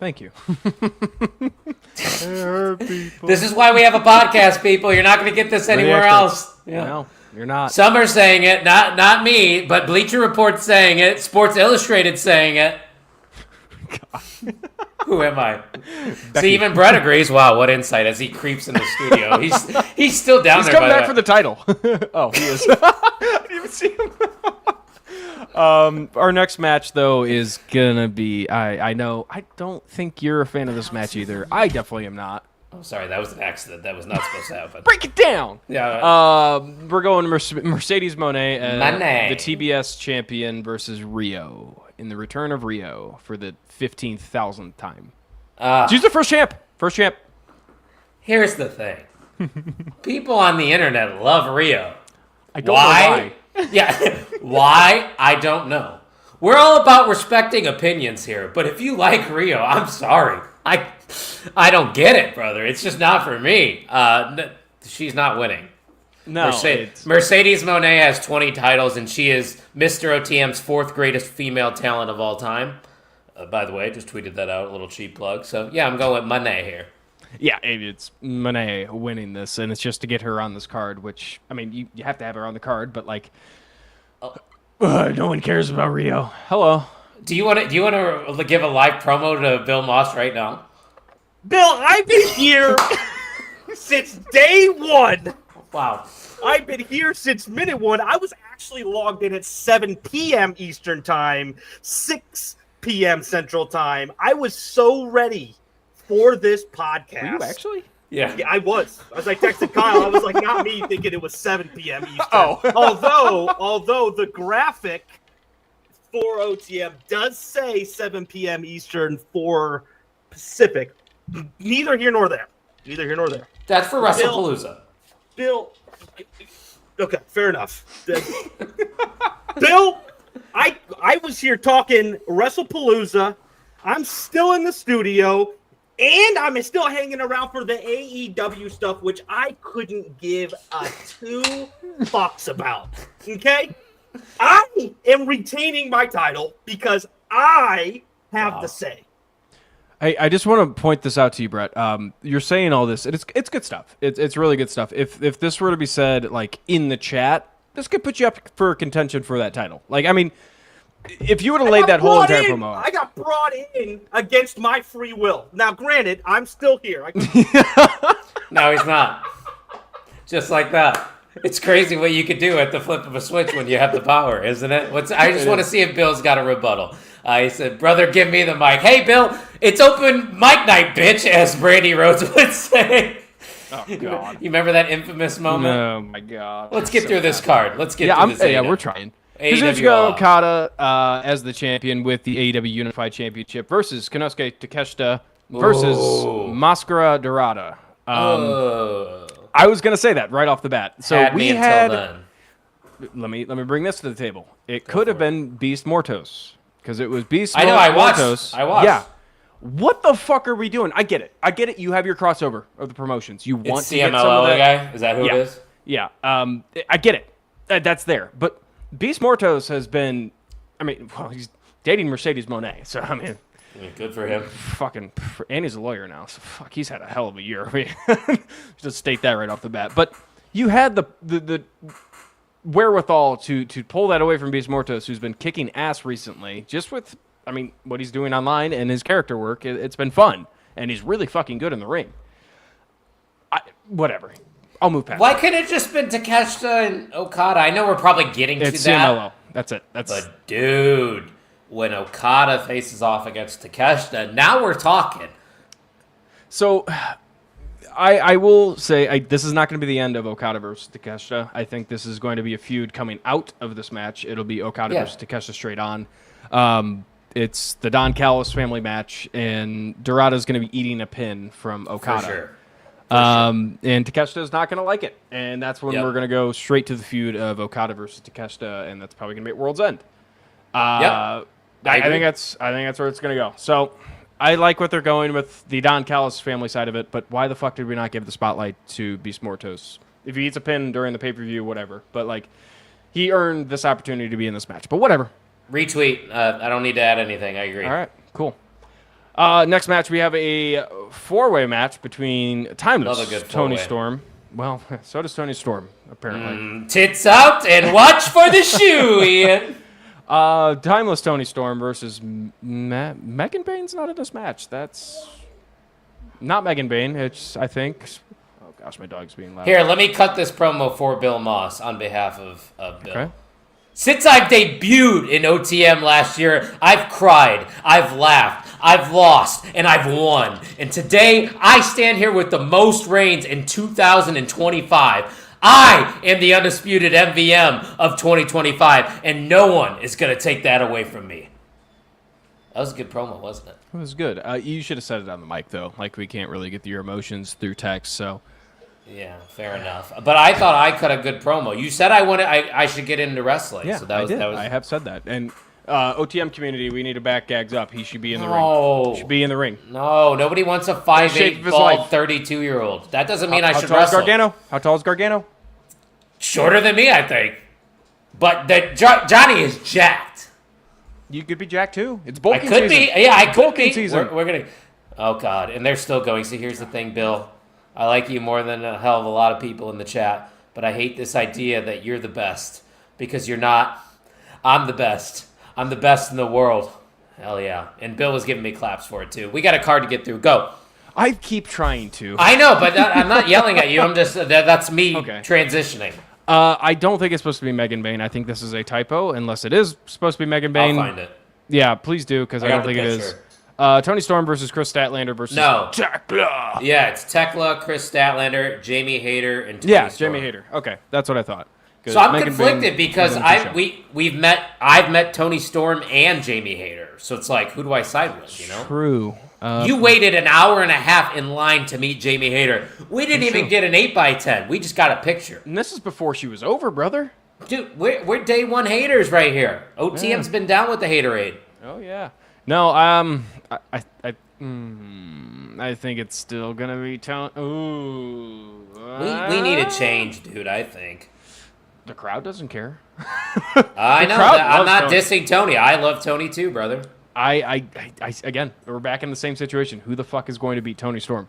Speaker 3: Thank you. They hurt people.
Speaker 2: This is why we have a podcast, people. You're not going to get this anywhere else.
Speaker 3: Yeah. No, you're not.
Speaker 2: Some are saying it, not me, but Bleacher Report's saying it, Sports Illustrated saying it. God. Who am I? See, even Brett agrees. Wow, what insight as he creeps in the studio. He's still down there.
Speaker 3: He's coming back for the title. Oh, he is. I didn't even see him. Our next match, though, is going to be... I know... I don't think you're a fan of this match either. I definitely am not.
Speaker 2: Oh, sorry, that was an accident. That was not supposed to happen.
Speaker 3: Break it down.
Speaker 2: Yeah.
Speaker 3: We're going Mercedes Moné,
Speaker 2: Moné.
Speaker 3: the TBS champion, versus Rio in the return of Rio for the 15,000th time. She's the first champ. First champ.
Speaker 2: Here's the thing. People on the internet love Rio.
Speaker 3: I don't know why.
Speaker 2: Yeah. Why? I don't know. We're all about respecting opinions here, but if you like Rio, I'm sorry. I don't get it, brother. It's just not for me. She's not winning.
Speaker 3: No.
Speaker 2: Mercedes Moné has 20 titles, and she is Mr. OTM's 4th greatest female talent of all time. By the way, just tweeted that out, a little cheap plug. So, yeah, I'm going with Moné here.
Speaker 3: Yeah, it's Moné winning this, and it's just to get her on this card, which, I mean, you have to have her on the card, but, like, no one cares about Rio. Hello.
Speaker 2: Do you want to give a live promo to Bill Moss right now?
Speaker 6: Bill, I've been here since day one.
Speaker 2: Wow.
Speaker 6: I've been here since minute one. I was actually logged in at 7 p.m. Eastern Time, 6 p.m. Central Time. I was so ready for this podcast.
Speaker 3: Were you actually?
Speaker 2: Yeah.
Speaker 6: Yeah, I was. As I texted Kyle, I was like, not me thinking it was 7 p.m. Eastern.
Speaker 3: Oh.
Speaker 6: although the graphic for OTM does say 7 p.m. Eastern for Pacific. Neither here nor there. Neither here nor there.
Speaker 2: That's for Wrestlepalooza.
Speaker 6: Bill. Okay, fair enough. Bill, I was here talking Wrestlepalooza. I'm still in the studio, and I'm still hanging around for the AEW stuff, which I couldn't give a 2 fucks about. Okay? I am retaining my title because I have the say.
Speaker 3: I just want to point this out to you, Brett. You're saying all this, and it's good stuff. It's really good stuff. If this were to be said like in the chat, this could put you up for contention for that title. Like, I mean, if you would have laid that whole entire promo out.
Speaker 6: I got brought in against my free will. Now, granted, I'm still here.
Speaker 2: No, he's not. Just like that. It's crazy what you could do at the flip of a switch when you have the power, isn't it? I just want to see if Bill's got a rebuttal. He said, brother, give me the mic. Hey, Bill, it's open mic night, bitch, as Brandy Rhodes would say.
Speaker 3: Oh, God.
Speaker 2: You remember that infamous moment?
Speaker 3: Oh, my God.
Speaker 2: Let's get through this card. Let's get through this.
Speaker 3: Yeah, we're trying.
Speaker 2: AEW
Speaker 3: Kazuchika Okada as the champion with the AEW Unified Championship versus Konosuke Takeshita versus Mascara Dorada. I was going to say that right off the bat. So
Speaker 2: Had me until then.
Speaker 3: Let me bring this to the table. It could have been Beast Mortos because it was Beast
Speaker 2: I know,
Speaker 3: Mortos.
Speaker 2: I watched.
Speaker 3: Yeah. What the fuck are we doing? I get it. You have your crossover of the promotions. You want
Speaker 2: It's
Speaker 3: to get some of
Speaker 2: CMLL
Speaker 3: that.
Speaker 2: guy? Is that who it is?
Speaker 3: Yeah. I get it. That's there. But Beast Mortos has been, I mean, well, he's dating Mercedes Moné. So, I mean.
Speaker 2: Good for him.
Speaker 3: Fucking, and he's a lawyer now. So, fuck, he's had a hell of a year. I mean, just state that right off the bat. But you had the wherewithal to pull that away from Beast Mortos, who's been kicking ass recently, just with, I mean, what he's doing online and his character work. It's been fun. And he's really fucking good in the ring. Whatever. I'll move past
Speaker 2: Why
Speaker 3: that.
Speaker 2: couldn't it just been Takeshita and Okada? I know we're probably getting
Speaker 3: It's
Speaker 2: to that.
Speaker 3: CMLL. That's it.
Speaker 2: But, dude, when Okada faces off against Takeshita, now we're talking.
Speaker 3: So, I will say this is not going to be the end of Okada versus Takeshita. I think this is going to be a feud coming out of this match. It'll be Okada versus Takeshita straight on. It's the Don Callis family match, and Dorada's going to be eating a pin from Okada.
Speaker 2: For sure.
Speaker 3: And Takeshita's not going to like it. And that's when we're going to go straight to the feud of Okada versus Takeshita, and that's probably going to be at World's End. I think that's where it's going to go. So I like what they're going with the Don Callis family side of it, but why the fuck did we not give the spotlight to Beast Mortos? If he eats a pin during the pay-per-view, whatever. But, like, he earned this opportunity to be in this match. But whatever.
Speaker 2: Retweet. I don't need to add anything. I agree.
Speaker 3: All right, cool. Next match, we have a four-way match between Timeless,
Speaker 2: Love a good
Speaker 3: Tony
Speaker 2: four-way.
Speaker 3: Storm. Well, so does Tony Storm, apparently.
Speaker 2: Tits out and watch for the shoe, Ian.
Speaker 3: Timeless Tony Storm versus Megan Bane's not in this match. That's not Megan Bane. It's, I think... Oh, gosh, my dog's being loud.
Speaker 2: Here, let me cut this promo for Bill Moss on behalf of Bill.
Speaker 3: Okay.
Speaker 2: Since I've debuted in OTM last year, I've cried, I've laughed, I've lost, and I've won. And today, I stand here with the most reigns in 2025. I am the undisputed MVM of 2025, and no one is going to take that away from me. That was a good promo, wasn't it?
Speaker 3: It was good. You should have said it on the mic, though. Like, we can't really get your emotions through text, so...
Speaker 2: Yeah, fair enough. But I thought I cut a good promo. You said I should get into wrestling.
Speaker 3: Yeah,
Speaker 2: so that was,
Speaker 3: I have said that. And OTM community, we need to back Gags up. He should be in the
Speaker 2: No.
Speaker 3: ring. He should be in the ring.
Speaker 2: No, nobody wants a
Speaker 3: shape of
Speaker 2: 5'8",
Speaker 3: his
Speaker 2: bald,
Speaker 3: life.
Speaker 2: 32-year-old. That doesn't mean
Speaker 3: How
Speaker 2: I should
Speaker 3: tall is
Speaker 2: wrestle.
Speaker 3: Gargano? How tall is Gargano?
Speaker 2: Shorter than me, I think. But Johnny is jacked.
Speaker 3: You could be Jack too. It's
Speaker 2: I
Speaker 3: bulking
Speaker 2: could
Speaker 3: season.
Speaker 2: be. Yeah, I could
Speaker 3: Bulking
Speaker 2: be.
Speaker 3: season.
Speaker 2: We're gonna. Oh God, and they're still going. See, here's the thing, Bill. I like you more than a hell of a lot of people in the chat, but I hate this idea that you're the best because you're not. I'm the best. I'm the best in the world. Hell yeah! And Bill was giving me claps for it too. We got a card to get through. Go.
Speaker 3: I keep trying to.
Speaker 2: I know, but I'm not yelling at you. I'm just that's me
Speaker 3: Okay.
Speaker 2: transitioning.
Speaker 3: I don't think it's supposed to be Megan Bayne. I think this is a typo, unless it is supposed to be Megan Bayne.
Speaker 2: I'll find it.
Speaker 3: Yeah, please do, because I
Speaker 2: got
Speaker 3: don't
Speaker 2: the
Speaker 3: think it is.
Speaker 2: picture.
Speaker 3: Tony Storm versus Chris Statlander versus
Speaker 2: No.
Speaker 3: Tekla.
Speaker 2: Yeah, it's Tekla, Chris Statlander, Jamie Hayter, and Tony
Speaker 3: Yeah,
Speaker 2: Storm.
Speaker 3: Jamie Hayter. Okay, that's what I thought. 'Cause
Speaker 2: So I'm
Speaker 3: Megan
Speaker 2: conflicted
Speaker 3: Bayne
Speaker 2: because
Speaker 3: was in the show.
Speaker 2: I've met Tony Storm and Jamie Hayter. So it's like, who do I side with, you know?
Speaker 3: True.
Speaker 2: You waited an hour and a half in line to meet Jamie Hayter. We didn't even get an 8x10. We just got a picture.
Speaker 3: And this is before she was over, brother.
Speaker 2: Dude, we're day one haters right here. OTM's been down with the haterade.
Speaker 3: Oh yeah. No, I think it's still gonna be Tony. Ooh.
Speaker 2: We need a change, dude, I think.
Speaker 3: The crowd doesn't care.
Speaker 2: I know.
Speaker 3: crowd
Speaker 2: I'm
Speaker 3: loves
Speaker 2: not
Speaker 3: Tony.
Speaker 2: dissing Tony. I love Tony too, brother.
Speaker 3: I again, we're back in the same situation. Who the fuck is going to beat Tony Storm?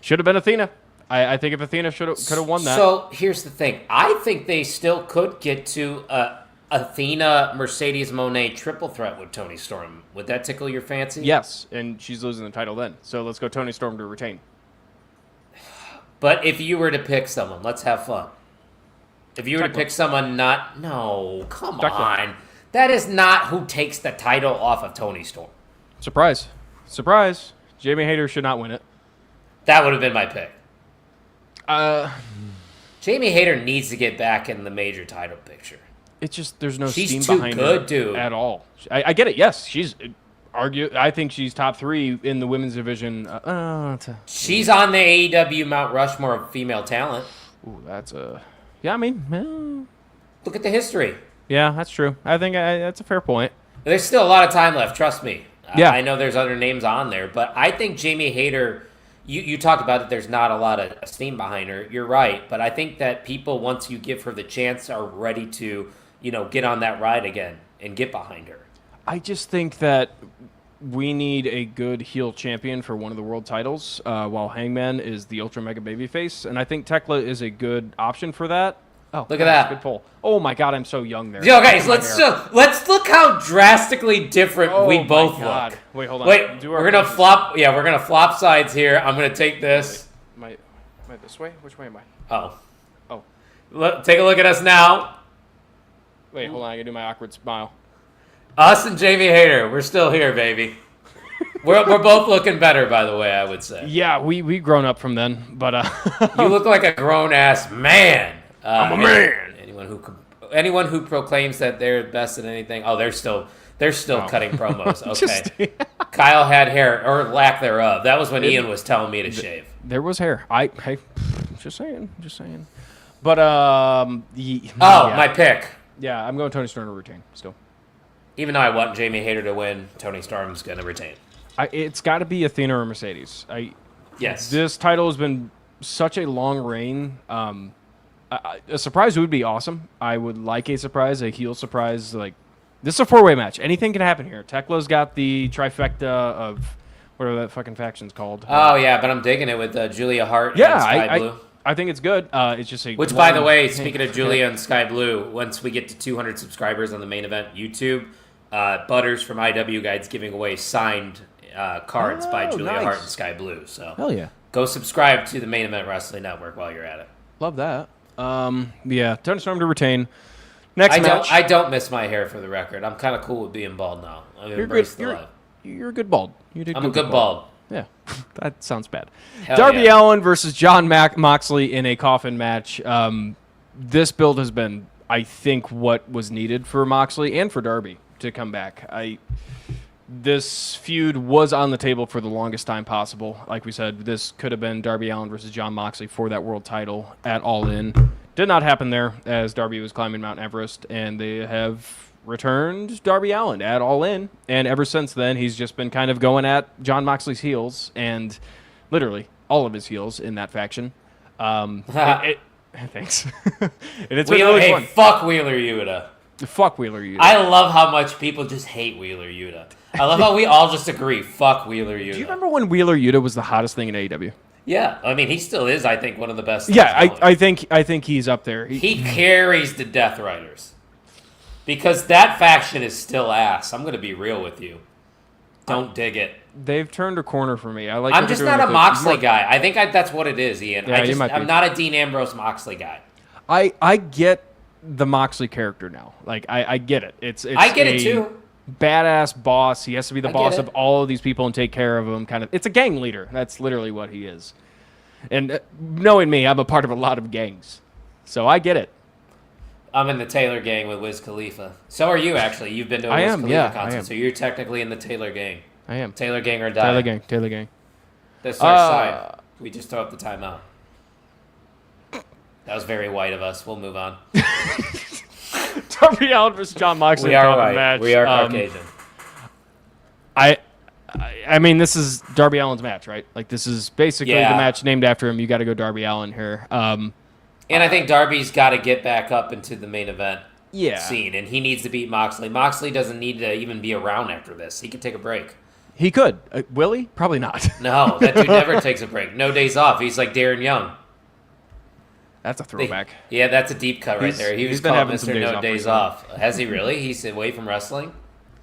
Speaker 3: Should have been Athena. I think if Athena could have won that.
Speaker 2: So here's the thing. I think they still could get to Athena, Mercedes Moné triple threat with Tony Storm. Would that tickle your fancy?
Speaker 3: Yes, and she's losing the title then. So let's go Tony Storm to retain.
Speaker 2: But if you were to pick someone, let's have fun. If you were to
Speaker 3: Tekla.
Speaker 2: pick someone no, come
Speaker 3: Tekla.
Speaker 2: on. That is not who takes the title off of Tony Storm.
Speaker 3: Surprise. Surprise. Jamie Hayter should not win it.
Speaker 2: That would have been my pick.
Speaker 3: Uh,
Speaker 2: Jamie Hayter needs to get back in the major title picture.
Speaker 3: it's just there's no
Speaker 2: She's
Speaker 3: steam
Speaker 2: too
Speaker 3: behind
Speaker 2: good,
Speaker 3: her
Speaker 2: dude.
Speaker 3: at all. I get it. Yes, she's I think she's top 3 in the women's division.
Speaker 2: She's on the AEW Mount Rushmore of female talent.
Speaker 3: Ooh, that's a yeah. I mean,
Speaker 2: Look at the history.
Speaker 3: yeah, that's true. I think that's a fair point.
Speaker 2: There's still a lot of time left, trust me.
Speaker 3: Yeah.
Speaker 2: I know there's other names on there, but I think Jamie Hayter, you talked about that there's not a lot of steam behind her. You're right, but I think that people, once you give her the chance, are ready to, get on that ride again and get behind her.
Speaker 3: I just think that we need a good heel champion for one of the world titles, while Hangman is the ultra mega babyface, and I think Tekla is a good option for that. Oh,
Speaker 2: Look at
Speaker 3: that's
Speaker 2: that.
Speaker 3: a good pull. Oh my God, I'm so young there.
Speaker 2: Okay,
Speaker 3: Look
Speaker 2: so
Speaker 3: at my hair.
Speaker 2: let's look how drastically different
Speaker 3: Oh
Speaker 2: we
Speaker 3: my
Speaker 2: both
Speaker 3: God.
Speaker 2: look.
Speaker 3: Wait, hold on.
Speaker 2: Wait,
Speaker 3: Do our
Speaker 2: we're gonna
Speaker 3: faces.
Speaker 2: flop. Yeah, we're gonna flop sides here. I'm gonna take this.
Speaker 3: Am I this way? Which way am I?
Speaker 2: Oh,
Speaker 3: Oh,
Speaker 2: take a look at us now.
Speaker 3: wait, hold on. I gotta do my awkward smile.
Speaker 2: Us and Jamie Hayter, we're still here, baby. We're both looking better, by the way. I would say.
Speaker 3: Yeah, we grown up from then, but
Speaker 2: You look like a grown ass man.
Speaker 3: I'm a man.
Speaker 2: Anyone who proclaims that they're best at anything, they're still cutting promos. Okay. Kyle had hair or lack thereof. That was when Ian was telling me to shave.
Speaker 3: there was hair. I just saying. But
Speaker 2: My pick.
Speaker 3: yeah, I'm going Tony Storm to retain still.
Speaker 2: Even though I want Jamie Hayter to win, Tony Storm's gonna retain.
Speaker 3: It's got to be Athena or Mercedes.
Speaker 2: Yes.
Speaker 3: This title has been such a long reign. A surprise would be awesome. I would like a surprise, a heel surprise. Like, this is a 4-way match. Anything can happen here. Tekla's got the trifecta of whatever that fucking faction's called.
Speaker 2: Oh yeah, but I'm digging it with Julia Hart and
Speaker 3: yeah,
Speaker 2: Sky Blue.
Speaker 3: I think it's good. It's just a
Speaker 2: Which, by the way, speaking of Julia and Sky Blue, once we get to 200 subscribers on the main event YouTube, Butters from IW Guide's giving away signed cards by Julia
Speaker 3: nice.
Speaker 2: Hart and Sky Blue. So
Speaker 3: Hell yeah.
Speaker 2: go subscribe to the Main Event Wrestling Network while you're at it.
Speaker 3: Love that. Yeah, Tony Storm to retain. Next match.
Speaker 2: I don't miss my hair, for the record. I'm kind of cool with being bald now. I've embraced the life.
Speaker 3: You're a good bald.
Speaker 2: I'm a good bald.
Speaker 3: Yeah, that sounds bad.
Speaker 2: Hell
Speaker 3: Darby
Speaker 2: yeah.
Speaker 3: Allin versus John Moxley in a coffin match. This build has been, I think, what was needed for Moxley and for Darby to come back. This feud was on the table for the longest time possible. Like we said, this could have been Darby Allin versus John Moxley for that world title at All In. Did not happen there, as Darby was climbing Mount Everest, and they have returned Darby Allin at All In. And ever since then, he's just been kind of going at John Moxley's heels, and literally all of his heels in that faction. Thanks. And it's been really fun.
Speaker 2: Fuck Wheeler Yuta.
Speaker 3: Fuck Wheeler Yuta.
Speaker 2: I love how much people just hate Wheeler Yuta. I love how we all just agree. Fuck Wheeler Yuta.
Speaker 3: Do you remember when Wheeler Yuta was the hottest thing in AEW?
Speaker 2: Yeah, I mean, he still is, I think, one of the best.
Speaker 3: Yeah, I think he's up there.
Speaker 2: He carries the Death Riders. Because that faction is still ass. I'm going to be real with you. Don't dig it.
Speaker 3: They've turned a corner for me. I'm
Speaker 2: just not a Moxley guy. I think that's what it is, Ian.
Speaker 3: Yeah,
Speaker 2: I'm not a Dean Ambrose Moxley guy.
Speaker 3: I get the Moxley character now. Like, I get it. It's
Speaker 2: I get it too.
Speaker 3: Badass boss. He has to be the boss
Speaker 2: get
Speaker 3: of
Speaker 2: it.
Speaker 3: all of these people and take care of them. Kind of. It's a gang leader. That's literally what he is. And knowing me, I'm a part of a lot of gangs, so I get it.
Speaker 2: I'm in the Taylor gang with Wiz Khalifa. So are you, actually. You've been to a Wiz Khalifa concert, so you're technically in the Taylor gang.
Speaker 3: I am.
Speaker 2: Taylor gang or die.
Speaker 3: Taylor gang.
Speaker 2: That's our side. We just throw up the timeout. That was very white of us. We'll move on.
Speaker 3: Darby Allin versus John Moxley.
Speaker 2: We are
Speaker 3: white.
Speaker 2: white. We are Caucasian.
Speaker 3: I mean, this is Darby Allin's match, right? Like, this is basically the
Speaker 2: Yeah.
Speaker 3: match named after him. You got to go Darby Allin here.
Speaker 2: And I think Darby's got to get back up into the main event
Speaker 3: Yeah.
Speaker 2: scene, and he needs to beat Moxley. Moxley doesn't need to even be around after this. He can take a break.
Speaker 3: He could. Will he? Probably not.
Speaker 2: No, that dude never takes a break. No days off. He's like Darren Young.
Speaker 3: That's a throwback.
Speaker 2: Yeah, that's a deep cut right there. He was
Speaker 3: been
Speaker 2: called
Speaker 3: having some
Speaker 2: Mr.
Speaker 3: days
Speaker 2: No
Speaker 3: off
Speaker 2: Days
Speaker 3: recently.
Speaker 2: Off. Has he really? He's away from wrestling?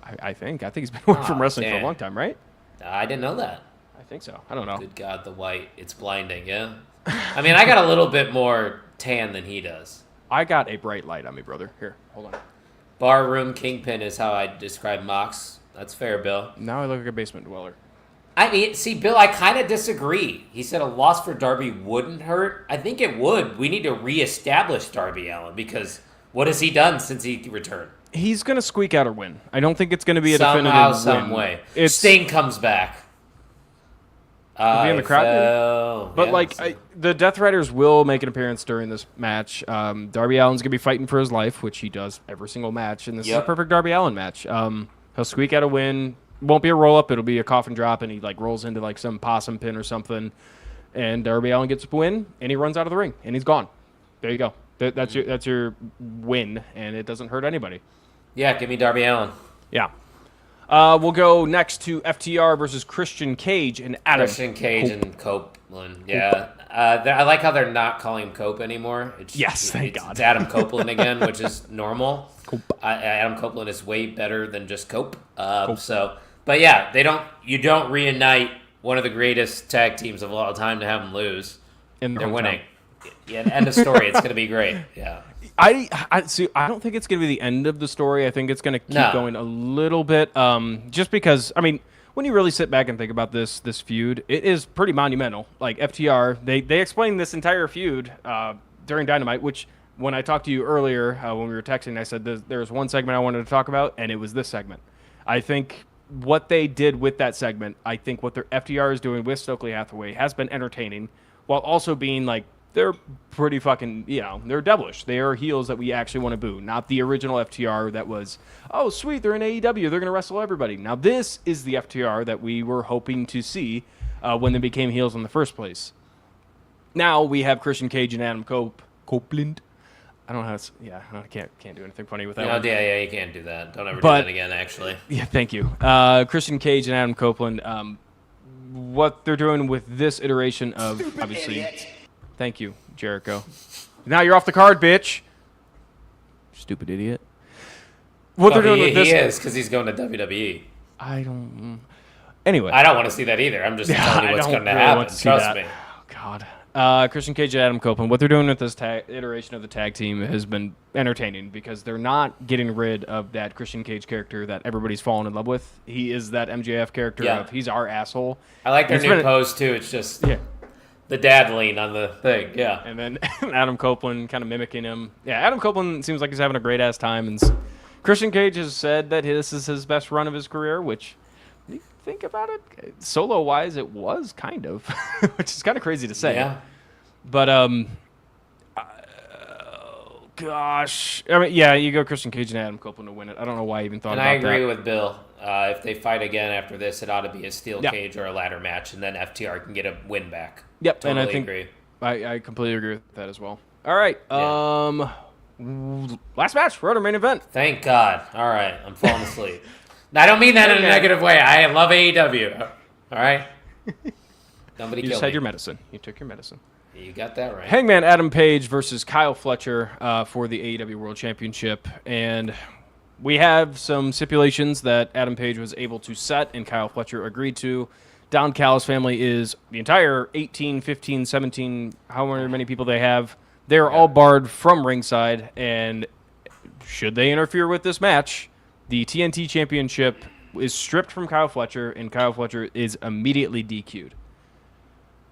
Speaker 3: I think he's been away from wrestling for
Speaker 2: damn.
Speaker 3: a long time, right?
Speaker 2: I didn't know that.
Speaker 3: I think so. I don't know.
Speaker 2: Good God, the white. It's blinding, yeah? I mean, I got a little bit more tan than he does.
Speaker 3: I got a bright light on me, brother. Here, hold on.
Speaker 2: Barroom Kingpin is how I describe Mox. That's fair, Bill.
Speaker 3: Now I look like a basement dweller.
Speaker 2: I mean, see, Bill, I kind of disagree. He said a loss for Darby wouldn't hurt. I think it would. We need to reestablish Darby Allin because what has he done since he returned?
Speaker 3: He's going to squeak out a win. I don't think it's going to be a
Speaker 2: Somehow,
Speaker 3: definitive
Speaker 2: some
Speaker 3: win.
Speaker 2: way.
Speaker 3: It's
Speaker 2: Sting comes back.
Speaker 3: He'll be in the crowd. But, the Death Riders will make an appearance during this match. Darby Allin's going to be fighting for his life, which he does every single match. And this is a perfect Darby Allin match. He'll squeak out a win. Won't be a roll-up. It'll be a coffin drop, and he rolls into some possum pin or something. And Darby Allin gets a win, and he runs out of the ring, and he's gone. There you go. That's your win, and it doesn't hurt anybody.
Speaker 2: Yeah, give me Darby Allin.
Speaker 3: Yeah. We'll go next to FTR versus Christian Cage and Adam.
Speaker 2: Christian Cage and Copeland. Yeah. I like how they're not calling him Cope anymore.
Speaker 3: Thank God.
Speaker 2: It's Adam Copeland again, which is normal. Adam Copeland is way better than just Cope. But yeah, you don't reunite one of the greatest tag teams of all time to have them lose.
Speaker 3: And
Speaker 2: they're winning. Yeah, end of story. It's going to be great. Yeah.
Speaker 3: I don't think it's going to be the end of the story. I think it's going to keep going a little bit. Just because, I mean, when you really sit back and think about this feud, it is pretty monumental. Like FTR, they explained this entire feud during Dynamite, which when I talked to you earlier when we were texting, I said there's one segment I wanted to talk about, and it was this segment. I think what they did with that segment, I think what their FTR is doing with Stokely Hathaway has been entertaining, while also being they're pretty fucking, they're devilish. They are heels that we actually want to boo, not the original FTR that was, oh, sweet, they're in AEW, they're going to wrestle everybody. Now, this is the FTR that we were hoping to see when they became heels in the first place. Now, we have Christian Cage and Adam Copeland. I don't know how to, I can't do anything funny with that one.
Speaker 2: Yeah, you can't do that. Don't ever do that again, actually.
Speaker 3: Yeah, thank you. Christian Cage and Adam Copeland, what they're doing with this iteration of, stupid obviously... Idiot. Thank you, Jericho. Now you're off the card, bitch. Stupid idiot. What they're doing with this...
Speaker 2: He is, because he's going to WWE.
Speaker 3: I don't... Anyway.
Speaker 2: I don't want to see that either. I'm just telling you what's going to happen. Trust me.
Speaker 3: Oh, God. Christian Cage and Adam Copeland, what they're doing with this iteration of the tag team has been entertaining because they're not getting rid of that Christian Cage character that everybody's fallen in love with. He is that MJF character of he's our asshole.
Speaker 2: I like their new pose, too. It's just the dad lean on the thing,
Speaker 3: And then Adam Copeland kind of mimicking him. Yeah, Adam Copeland seems like he's having a great-ass time. And Christian Cage has said that this is his best run of his career, which... You think about it, solo-wise, it was kind of, which is kind of crazy to say.
Speaker 2: Yeah.
Speaker 3: But gosh, I mean, yeah, you go Christian Cage and Adam Copeland to win it. I don't know why I even thought about that.
Speaker 2: And I agree with Bill. If they fight again after this, it ought to be a steel cage or a ladder match, and then FTR can get a win back.
Speaker 3: Yep,
Speaker 2: totally
Speaker 3: and I think
Speaker 2: agree.
Speaker 3: I completely agree with that as well. All right, last match, we're at our main event.
Speaker 2: Thank God. All right, I'm falling asleep. I don't mean that in a negative way. I love AEW. All right? Nobody
Speaker 3: You
Speaker 2: killed
Speaker 3: just
Speaker 2: me.
Speaker 3: had your medicine. You took your medicine.
Speaker 2: You got that right.
Speaker 3: Hangman Adam Page versus Kyle Fletcher for the AEW World Championship. And we have some stipulations that Adam Page was able to set and Kyle Fletcher agreed to. Don Callis family is the entire 18, 15, 17, however many people they have. They're all barred from ringside. And should they interfere with this match... The TNT Championship is stripped from Kyle Fletcher, and Kyle Fletcher is immediately DQ'd.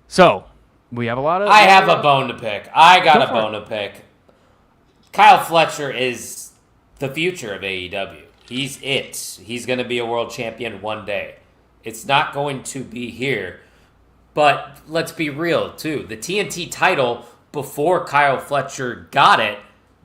Speaker 3: So, we have a lot of...
Speaker 2: I have a bone to pick. I got a bone to pick. Kyle Fletcher is the future of AEW. He's it. He's going to be a world champion one day. It's not going to be here. But let's be real, too. The TNT title, before Kyle Fletcher got it,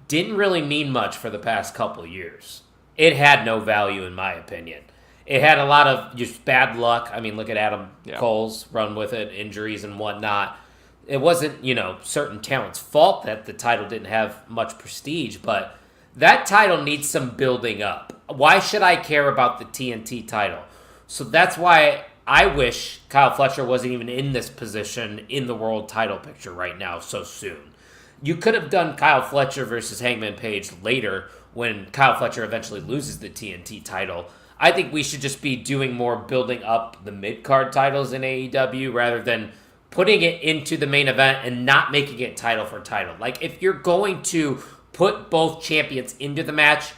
Speaker 2: didn't really mean much for the past couple years. It had no value, in my opinion. It had a lot of just bad luck. I mean, look at Adam Cole's run with it, injuries and whatnot. It wasn't, certain talent's fault that the title didn't have much prestige, but that title needs some building up. Why should I care about the TNT title? So that's why I wish Kyle Fletcher wasn't even in this position in the world title picture right now so soon. You could have done Kyle Fletcher versus Hangman Page later, when Kyle Fletcher eventually loses the TNT title. I think we should just be doing more building up the mid-card titles in AEW rather than putting it into the main event and not making it title for title. Like, if you're going to put both champions into the match,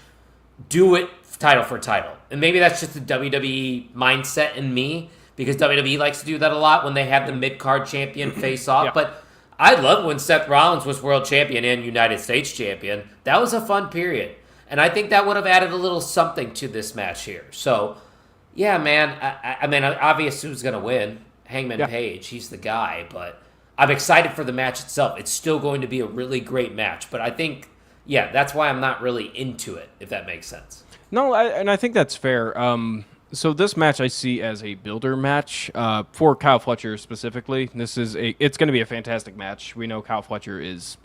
Speaker 2: do it title for title. And maybe that's just the WWE mindset in me, because WWE likes to do that a lot when they have the mid-card champion face off.
Speaker 3: Yeah.
Speaker 2: But I love when Seth Rollins was world champion and United States champion. That was a fun period. And I think that would have added a little something to this match here. So, yeah, man. I mean, obviously who's going to win? Hangman Page. He's the guy. But I'm excited for the match itself. It's still going to be a really great match. But I think, that's why I'm not really into it, if that makes sense.
Speaker 3: No, I think that's fair. So this match I see as a builder match for Kyle Fletcher specifically. It's going to be a fantastic match. We know Kyle Fletcher is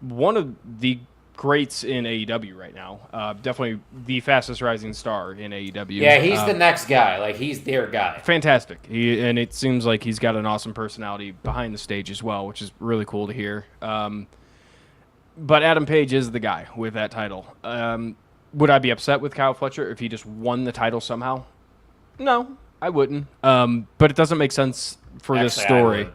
Speaker 3: one of the greats in AEW right now. Definitely the fastest rising star in AEW.
Speaker 2: Yeah, he's the next guy. Like, he's their guy.
Speaker 3: Fantastic. And it seems like he's got an awesome personality behind the stage as well, which is really cool to hear. But Adam Page is the guy with that title. Would I be upset with Kyle Fletcher if he just won the title somehow? No, I wouldn't. But it doesn't make sense for this story.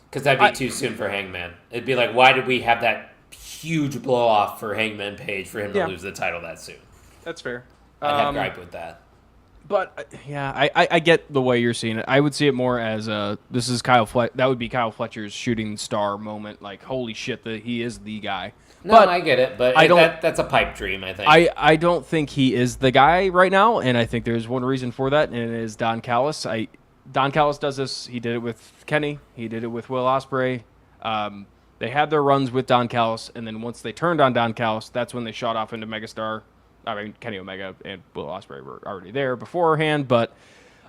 Speaker 2: Because that'd be too soon for Hangman. It'd be like, why did we have that huge blow off for Hangman Page for him to lose the title that soon?
Speaker 3: That's fair.
Speaker 2: I'd have gripe with that.
Speaker 3: But I get the way you're seeing it. I would see it more as this is Kyle that would be Kyle Fletcher's shooting star moment. Like, holy shit, he is the guy.
Speaker 2: No,
Speaker 3: but
Speaker 2: I get it, but that's a pipe dream, I think.
Speaker 3: I don't think he is the guy right now, and I think there's one reason for that, and it is Don Callis. Don Callis does this. He did it with Kenny. He did it with Will Ospreay. They had their runs with Don Callis, and then once they turned on Don Callis, that's when they shot off into megastar. I mean, Kenny Omega and Will Ospreay were already there beforehand, but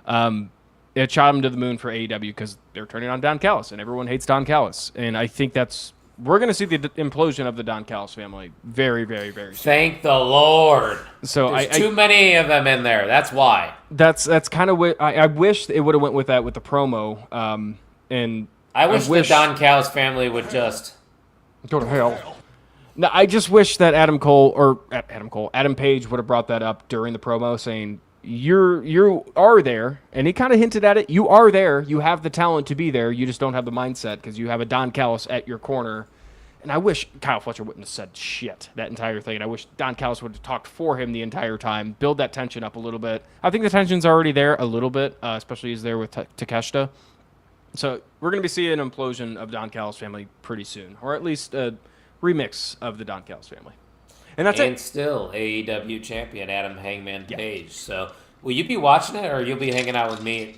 Speaker 3: it shot him to the moon for AEW because they're turning on Don Callis, and everyone hates Don Callis. And I think we're going to see the implosion of the Don Callis family very, very, very soon.
Speaker 2: Thank the Lord.
Speaker 3: So
Speaker 2: There's too many of them in there. That's why.
Speaker 3: That's kind of what I wish it would have went with that with the promo. And
Speaker 2: I wish the Don Callis family would just
Speaker 3: go to hell. No, I just wish that Adam Page would have brought that up during the promo, saying, you are there, and he kind of hinted at it. You are there. You have the talent to be there. You just don't have the mindset because you have a Don Callis at your corner. And I wish Kyle Fletcher wouldn't have said shit that entire thing. And I wish Don Callis would have talked for him the entire time, build that tension up a little bit. I think the tension's already there a little bit, especially as there with Takeshita. So we're going to be seeing an implosion of Don Callis family pretty soon, or at least a remix of the Don Callis family. And that's it.
Speaker 2: And still AEW champion Adam Hangman Page. So will you be watching it, or you'll be hanging out with me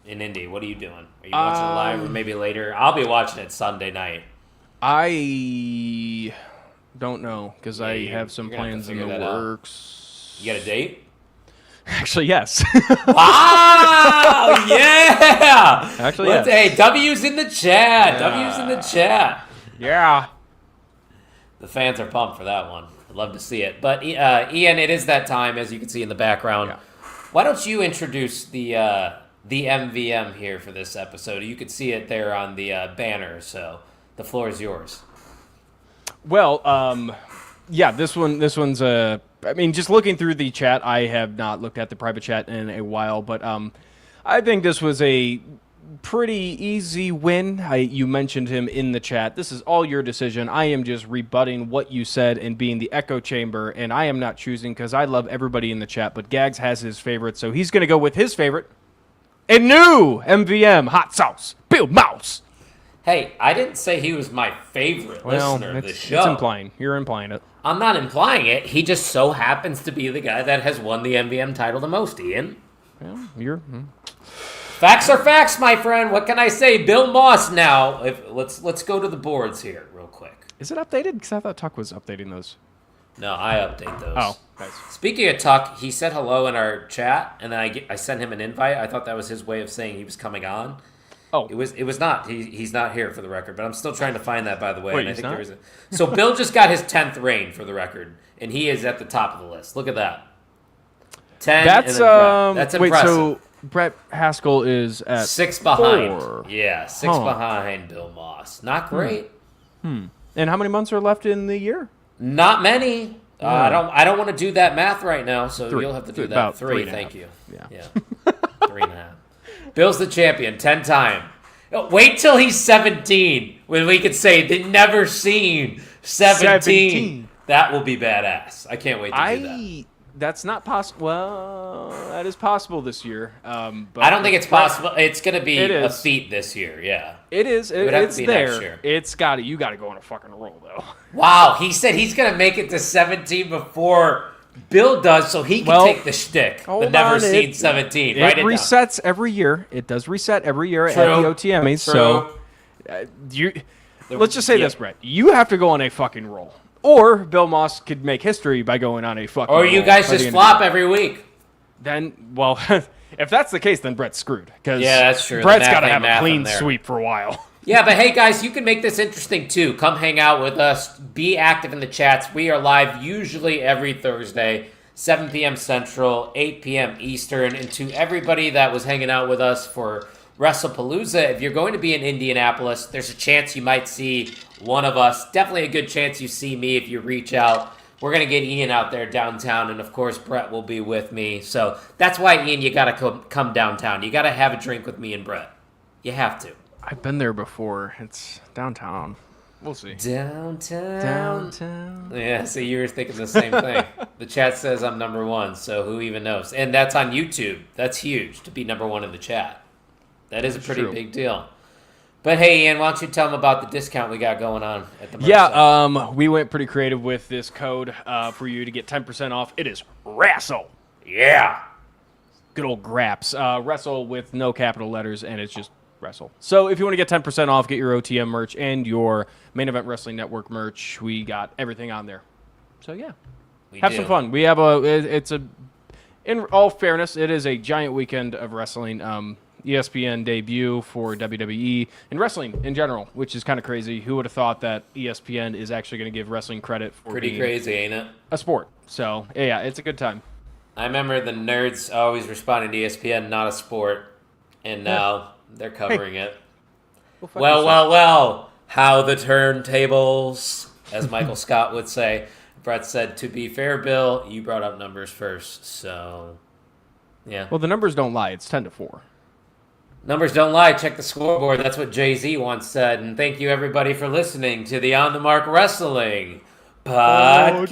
Speaker 2: in Indy? What are you doing? Are you watching it live or maybe later? I'll be watching it Sunday night.
Speaker 3: I don't know because I have some plans in the works.
Speaker 2: You got a date?
Speaker 3: Actually, yes.
Speaker 2: Wow! Yeah!
Speaker 3: Actually, yes.
Speaker 2: Hey, W's in the chat. W's in the chat.
Speaker 3: Yeah.
Speaker 2: The fans are pumped for that one. I'd love to see it. But, Ian, it is that time, as you can see in the background. Yeah. Why don't you introduce the MVM here for this episode? You can see it there on the banner, so the floor is yours.
Speaker 3: Well, yeah, this one's I mean, just looking through the chat, I have not looked at the private chat in a while, but I think this was a pretty easy win. You mentioned him in the chat. This is all your decision. I am just rebutting what you said and being the echo chamber, and I am not choosing because I love everybody in the chat, but Gags has his favorite, so he's going to go with his favorite. A new MVM hot sauce, Bill Mouse.
Speaker 2: Hey, I didn't say he was my favorite listener of the show.
Speaker 3: It's implying. You're implying it.
Speaker 2: I'm not implying it. He just so happens to be the guy that has won the MVM title the most, Ian.
Speaker 3: Well, you're...
Speaker 2: Facts are facts, my friend. What can I say? Bill Moss now. Let's go to the boards here real quick.
Speaker 3: Is it updated? Because I thought Tuck was updating those.
Speaker 2: No, I update those.
Speaker 3: Oh, nice.
Speaker 2: Speaking of Tuck, he said hello in our chat, and then I sent him an invite. I thought that was his way of saying he was coming on.
Speaker 3: Oh,
Speaker 2: it was not. He's not here for the record, but I'm still trying to find that, by the way.
Speaker 3: Wait,
Speaker 2: and I
Speaker 3: he's
Speaker 2: think
Speaker 3: not?
Speaker 2: there is so Bill just got his 10th reign for the record, and he is at the top of the list. Look at that. 10.
Speaker 3: That's
Speaker 2: that's impressive.
Speaker 3: Wait, so Brett Haskell is at
Speaker 2: 6 behind.
Speaker 3: 4.
Speaker 2: Yeah, 6 behind Bill Moss. Not great.
Speaker 3: And how many months are left in the year?
Speaker 2: Not many. I don't want to do that math right now, so
Speaker 3: 3.
Speaker 2: you'll have to do that.
Speaker 3: About
Speaker 2: 3,
Speaker 3: 3.5.
Speaker 2: thank you.
Speaker 3: Yeah.
Speaker 2: 3.5. Bill's the champion, 10 time. Wait till he's 17 when we could say they never seen 17. That will be badass. I can't wait to do that.
Speaker 3: That's not possible. Well, that is possible this year. But
Speaker 2: I don't think it's possible. It's going to be a
Speaker 3: is.
Speaker 2: feat this year, yeah.
Speaker 3: It is.
Speaker 2: It would have
Speaker 3: It's
Speaker 2: to be
Speaker 3: there.
Speaker 2: next year.
Speaker 3: It's got it. You got to go on a fucking roll, though.
Speaker 2: Wow, he said he's going to make it to 17 before Bill does, so he can take the shtick. The never seen 17. Write it
Speaker 3: resets every year. It does reset every year at the OTMs. So let's just say this, Brett. You have to go on a fucking roll. Or Bill Moss could make history by going on a fucking roll.
Speaker 2: Or you guys just flop every week.
Speaker 3: Then, well, if that's the case, then Brett's screwed. Because
Speaker 2: that's true.
Speaker 3: Brett's got to have a clean sweep for a while.
Speaker 2: Yeah, but hey, guys, you can make this interesting, too. Come hang out with us. Be active in the chats. We are live usually every Thursday, 7 p.m. Central, 8 p.m. Eastern. And to everybody that was hanging out with us for Wrestlepalooza, if you're going to be in Indianapolis, there's a chance you might see one of us. Definitely a good chance you see me if you reach out. We're going to get Ian out there downtown, and of course, Brett will be with me. So that's why, Ian, you got to come downtown. You got to have a drink with me and Brett. You have to.
Speaker 3: I've been there before. It's downtown. We'll see.
Speaker 2: Downtown. Yeah, so you were thinking the same thing. The chat says I'm number 1, so who even knows? And that's on YouTube. That's huge to be number 1 in the chat. That is a pretty big deal. But hey, Ian, why don't you tell them about the discount we got going on at the merch site?
Speaker 3: We went pretty creative with this code for you to get 10% off. It is WRESTLE.
Speaker 2: Yeah.
Speaker 3: Good old Graps. Wrestle with no capital letters, and it's just Wrestle. So if you want to get 10% off, get your OTM merch and your Main Event Wrestling Network merch. We got everything on there. So yeah, have some fun. We have in all fairness, it is a giant weekend of wrestling. ESPN debut for WWE and wrestling in general, which is kind of crazy. Who would have thought that ESPN is actually going to give wrestling credit for
Speaker 2: pretty crazy, ain't it?
Speaker 3: A sport. So yeah, it's a good time.
Speaker 2: I remember the nerds always responding to ESPN, not a sport, and now they're covering it. Well, how the turntables, as Michael Scott would say. Brett said, to be fair, Bill, you brought up numbers first, so Yeah.
Speaker 3: Well, the numbers don't lie. It's 10-4.
Speaker 2: Numbers don't lie. Check the scoreboard. That's what Jay-Z once said. And thank you, everybody, for listening to the On the Mark Wrestling Podcast.